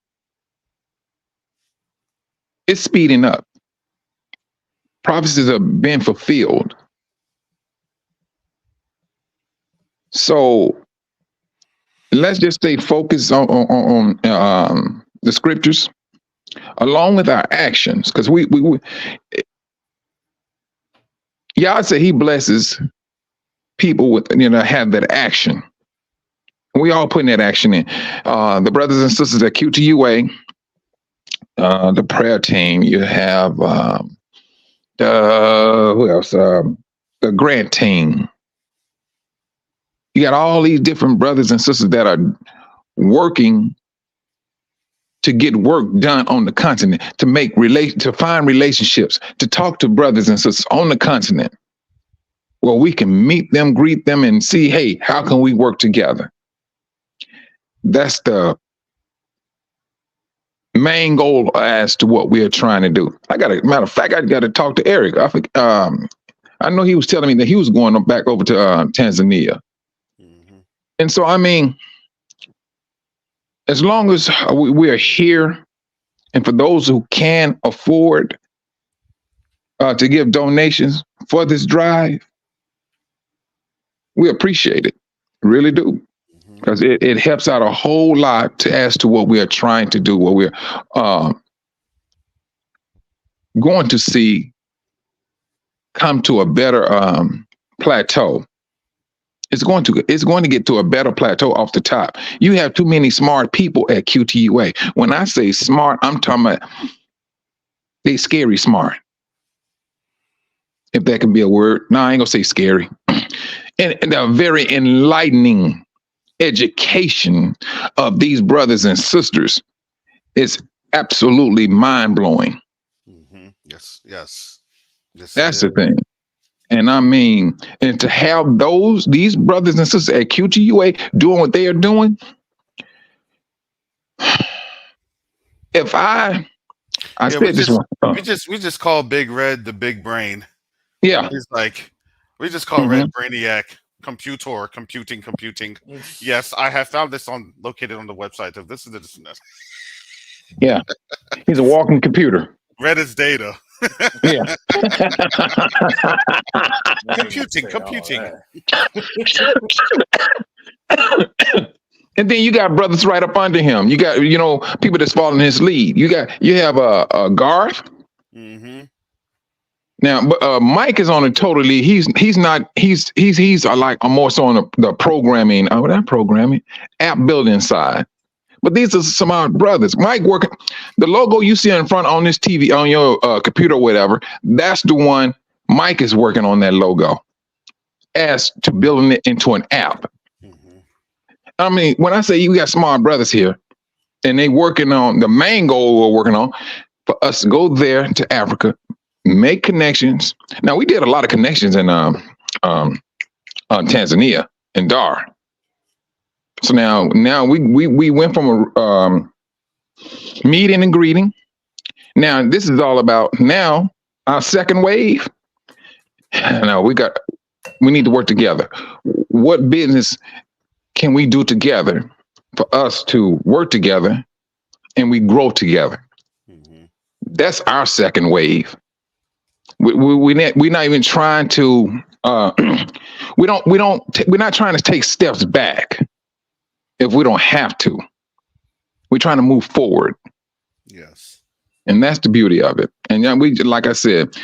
It's speeding up. Prophecies have been fulfilled. So let's just stay focused on the scriptures along with our actions, because we Yah said he blesses people with have that action. We all putting that action in. The brothers and sisters at Q2UA, the prayer team, you have who else? The grant team. You got all these different brothers and sisters that are working to get work done on the continent, to find relationships, to talk to brothers and sisters on the continent, where we can meet them, greet them, and see, hey, how can we work together? That's the main goal as to what we are trying to do. Matter of fact, I got to talk to Eric. I know he was telling me that he was going back over to Tanzania.
Mm-hmm.
And so, as long as we are here, and for those who can afford to give donations for this drive, we appreciate it. Really do. Because it helps out a whole lot as to what we are trying to do, what we're going to see come to a better plateau. It's going to get to a better plateau off the top. You have too many smart people at Q2UA. When I say smart, I'm talking about they scary smart. If that can be a word. No, I ain't gonna say scary. And a very enlightening education of these brothers and sisters is absolutely mind-blowing.
Mm-hmm. Yes.
That's the thing. And and to have these brothers and sisters at Q2UA doing what they are doing, if I I
Yeah,
said this one.
we just call Big Red the big brain.
Yeah.
He's like, we just call Red Brainiac, computing. Yes, I have found this located on the website of this is the
Yeah. He's a walking computer.
Red is data.
Yeah.
computing.
And then you got brothers right up under him. You got, people that's following his lead. You have a Garth.
Mm-hmm.
Now, but Mike is on a totally. He's like more so on the programming. Not programming, app building side. But these are some of our brothers. Mike working. The logo you see in front on this TV on your computer or whatever. That's the one Mike is working on, that logo, as to building it into an app. I mean, when I say we got smart brothers here, and they working on the main goal we're working on, for us to go there to Africa, make connections. Now we did a lot of connections in Tanzania and Dar. So now we went from a meeting and greeting. Now this is all about now our second wave. Now we need to work together. What business can we do together for us to work together and we grow together? That's our second wave. We're not even trying to. We're not trying to take steps back if we don't have to. We're trying to move forward.
Yes,
and that's the beauty of it. And we, like I said,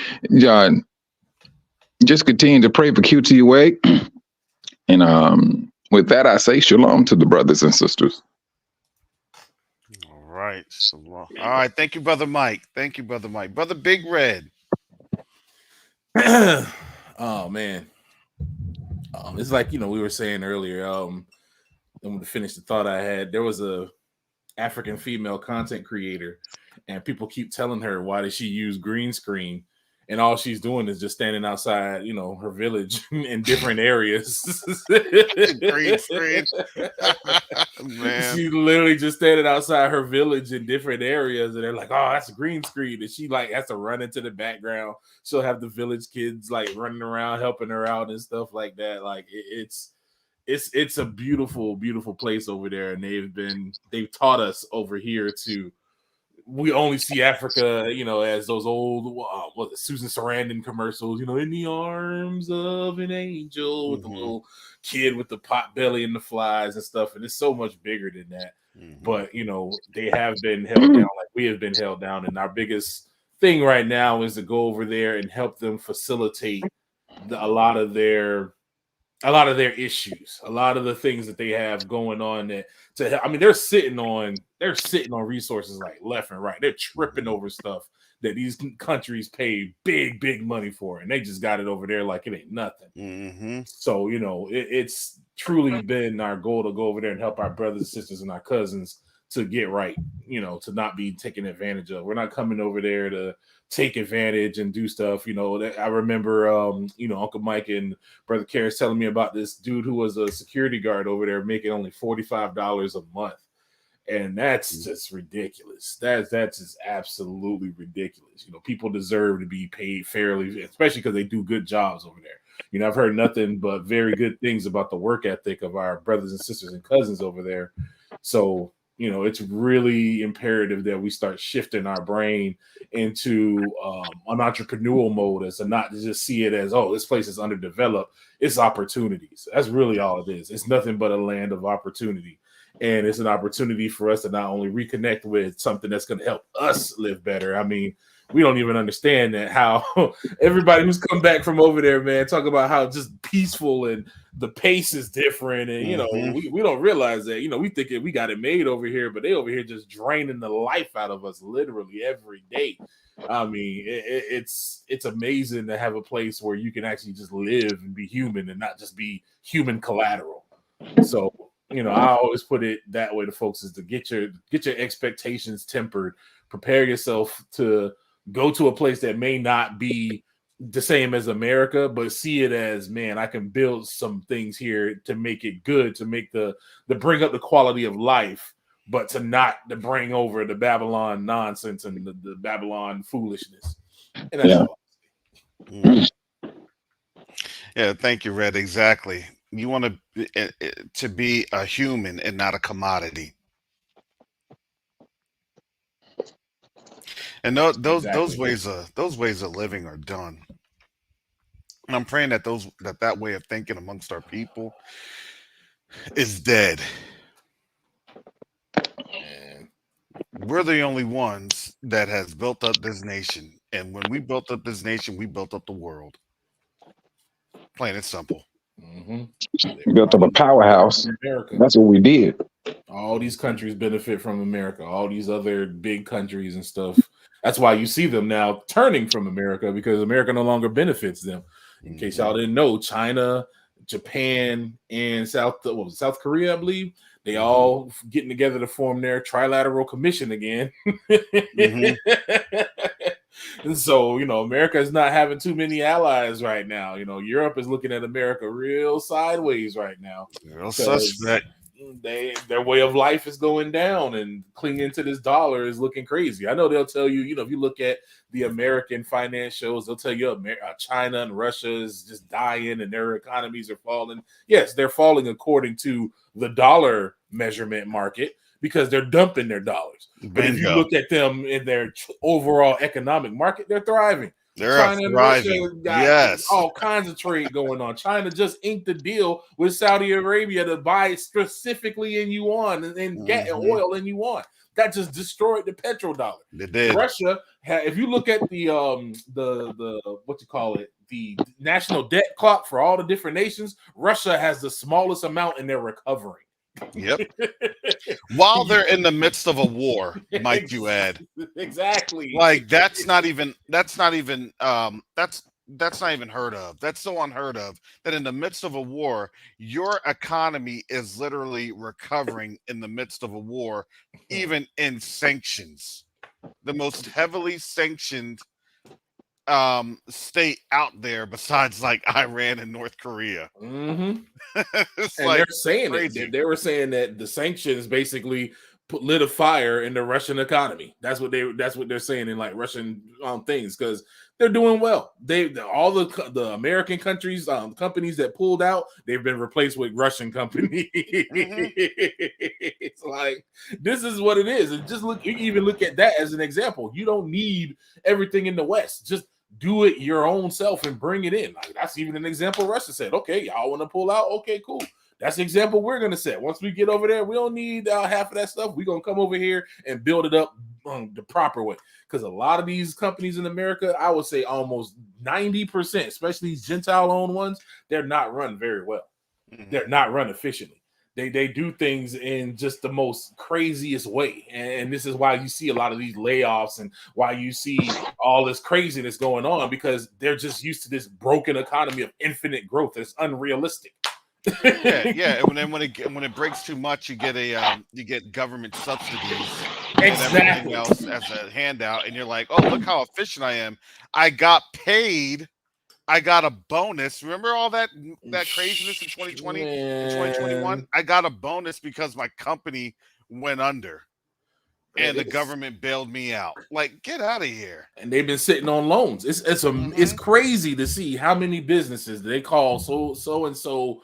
just continue to pray for Q2UA. And with that, I say shalom to the brothers and sisters.
All right. Shalom. All right. Thank you, Brother Mike. Brother Big Red.
Oh, man. It's like, we were saying earlier, I'm going to finish the thought I had. There was a African female content creator, and people keep telling her, why does she use green screen? And all she's doing is just standing outside, her village in different areas.
Green screen. Man.
She literally just standing outside her village in different areas, and they're like, "Oh, that's a green screen." And she has to run into the background. She'll have the village kids running around, helping her out and stuff like that. Like it's a beautiful, beautiful place over there, and they've taught us over here to. We only see Africa, as those old Susan Sarandon commercials, in the arms of an angel with the little kid with the pot belly and the flies and stuff. And it's so much bigger than that. But, they have been held down like we have been held down. And our biggest thing right now is to go over there and help them facilitate a lot of their issues, a lot of the things that they have going on they're sitting on resources like left and right. They're tripping over stuff that these countries pay big money for, and they just got it over there like it ain't nothing. So, it's truly been our goal to go over there and help our brothers and sisters and our cousins to get right, to not be taken advantage of. We're not coming over there to take advantage and do stuff. I remember, Uncle Mike and Brother Karras telling me about this dude who was a security guard over there making only $45 a month. And that's just ridiculous. That's just absolutely ridiculous. People deserve to be paid fairly, especially because they do good jobs over there. I've heard nothing but very good things about the work ethic of our brothers and sisters and cousins over there. So, it's really imperative that we start shifting our brain into an entrepreneurial mode, as to not to just see it as, oh, this place is underdeveloped. It's opportunities. That's really all it is. It's nothing but a land of opportunity. And it's an opportunity for us to not only reconnect with something that's going to help us live better. I mean, we don't even understand that, how everybody who's come back from over there, man, talk about how just peaceful and the pace is different. And, we don't realize that, we think we got it made over here, but they over here just draining the life out of us literally every day. I mean, it's amazing to have a place where you can actually just live and be human and not just be human collateral. So, I always put it that way to folks, is to get your expectations tempered, prepare yourself to go to a place that may not be the same as America, but see it as, man, I can build some things here to make it good, to make the bring up the quality of life but to not to bring over the Babylon nonsense and the Babylon foolishness. And that's all.
Yeah, thank you, Red. Exactly. You want to be a human and not a commodity. And those
Exactly.
those ways of living are done. And I'm praying that that way of thinking amongst our people is dead.
And
We're the only ones that has built up this nation. And when we built up this nation, we built up the world. Plain and simple.
We built up a powerhouse.
America.
That's what we did.
All these countries benefit from America. All these other big countries and stuff. That's why you see them now turning from America, because America no longer benefits them. In case y'all didn't know, China, Japan, and South Korea, I believe, they all getting together to form their trilateral commission again. And so, America is not having too many allies right now. Europe is looking at America real sideways right now.
Real suspect.
Their way of life is going down, and clinging to this dollar is looking crazy. I know they'll tell you, if you look at the American finance shows, they'll tell you China and Russia is just dying and their economies are falling. Yes, they're falling according to the dollar measurement market because they're dumping their dollars. But if you look at them in their overall economic market, they're thriving. China and Russia got all kinds of trade going on. China just inked a deal with Saudi Arabia to buy specifically in yuan and get oil in yuan. That just destroyed the petrodollar.
It did.
Russia, if you look at the what you call it, the national debt clock for all the different nations, Russia has the smallest amount and they're recovering.
Yep. While they're in the midst of a war, might you add.
Exactly.
Like that's not even heard of. That's so unheard of that in the midst of a war, your economy is literally recovering in the midst of a war, even in sanctions. The most heavily sanctioned state out there besides like Iran and North Korea.
And they're saying it. They were saying that the sanctions basically lit a fire in the Russian economy. That's what they're saying in like Russian things, because they're doing well. All the American countries, companies that pulled out, they've been replaced with Russian companies. It's like, this is what it is. And just you even look at that as an example. You don't need everything in the West. Just do it your own self and bring it in. Like, that's even an example Russia said. Okay, y'all want to pull out? Okay, cool. That's the example we're going to set. Once we get over there, we don't need half of that stuff. We're going to come over here and build it up the proper way. Because a lot of these companies in America, I would say almost 90%, especially these Gentile-owned ones, they're not run very well. They're not run efficiently. They do things in just the most craziest way. And this is why you see a lot of these layoffs and why you see all this craziness going on, because they're just used to this broken economy of infinite growth. It's unrealistic.
Yeah. And then when it breaks too much, you get government subsidies and everything else as a handout, and you're like, oh, look how efficient I am. I got paid. I got a bonus. Remember all that craziness in 2020 and 2021? I got a bonus because my company went under and the government bailed me out. Like, get out of here.
And they've been sitting on loans. It's crazy to see how many businesses they call so and so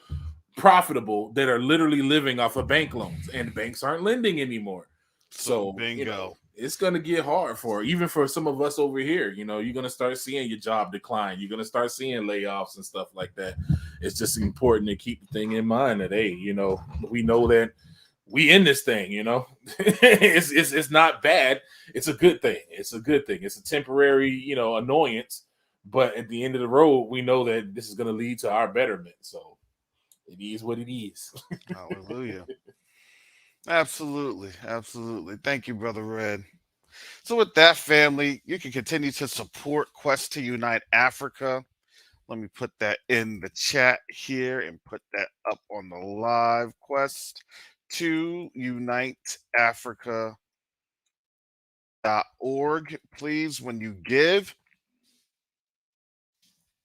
profitable that are literally living off of bank loans, and banks aren't lending anymore. So
bingo.
It's going to get hard even for some of us over here. You're going to start seeing your job decline. You're going to start seeing layoffs and stuff like that. It's just important to keep the thing in mind that, hey, we know that we in this thing, it's not bad. It's a good thing. It's a good thing. It's a temporary, annoyance. But at the end of the road, we know that this is going to lead to our betterment. So it is what it is.
Hallelujah. Absolutely. Thank you, Brother Red. So with that, family, you can continue to support Quest to Unite Africa. Let me put that in the chat here and put that up on the live. Quest to Unite Africa.org. Please, when you give,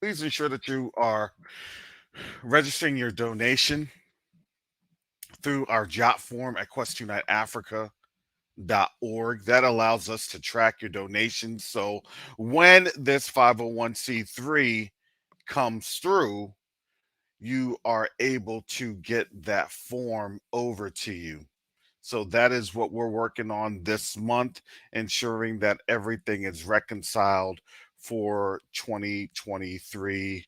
please ensure that you are registering your donation through our jot form at questioniteafrica.org. That allows us to track your donations. So when this 501c3 comes through, you are able to get that form over to you. So that is what we're working on this month, ensuring that everything is reconciled for 2023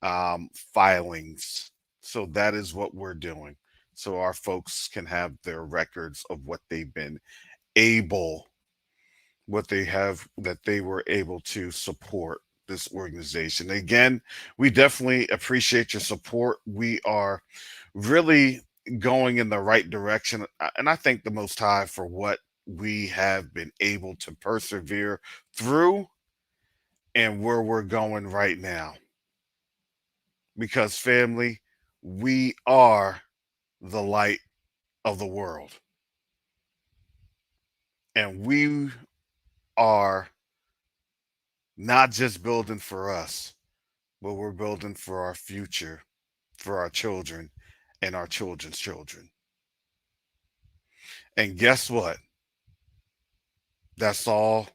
filings. So that is what we're doing. So our folks can have their records of what they've been able, what they have, that they were able to support this organization. Again, we definitely appreciate your support. We are really going in the right direction. And I thank the Most High for what we have been able to persevere through and where we're going right now. Because, family, we are the light of the world. And we are not just building for us, but we're building for our future, for our children and our children's children. And guess what? That's all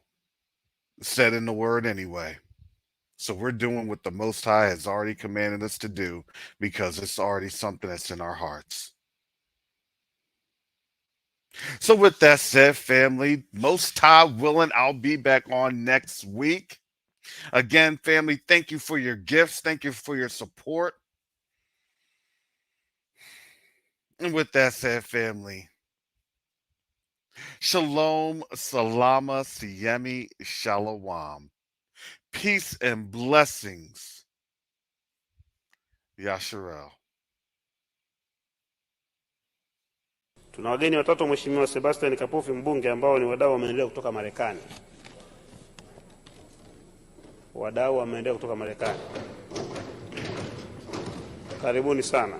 said in the word anyway. So we're doing what the Most High has already commanded us to do, because it's already something that's in our hearts. So with that said, family, Most High willing, I'll be back on next week. Again, family, thank you for your gifts. Thank you for your support. And with that said, family, Shalom, Salama, Siyemi, Shalom. Peace and blessings. Yasharel.
Tuna wageni watatu, Mheshimiwa Sebastian Kapofi mbunge, ambao ni wadau wa maendeleo kutoka Marekani. Wadau wa maendeleo kutoka Marekani. Karibuni sana.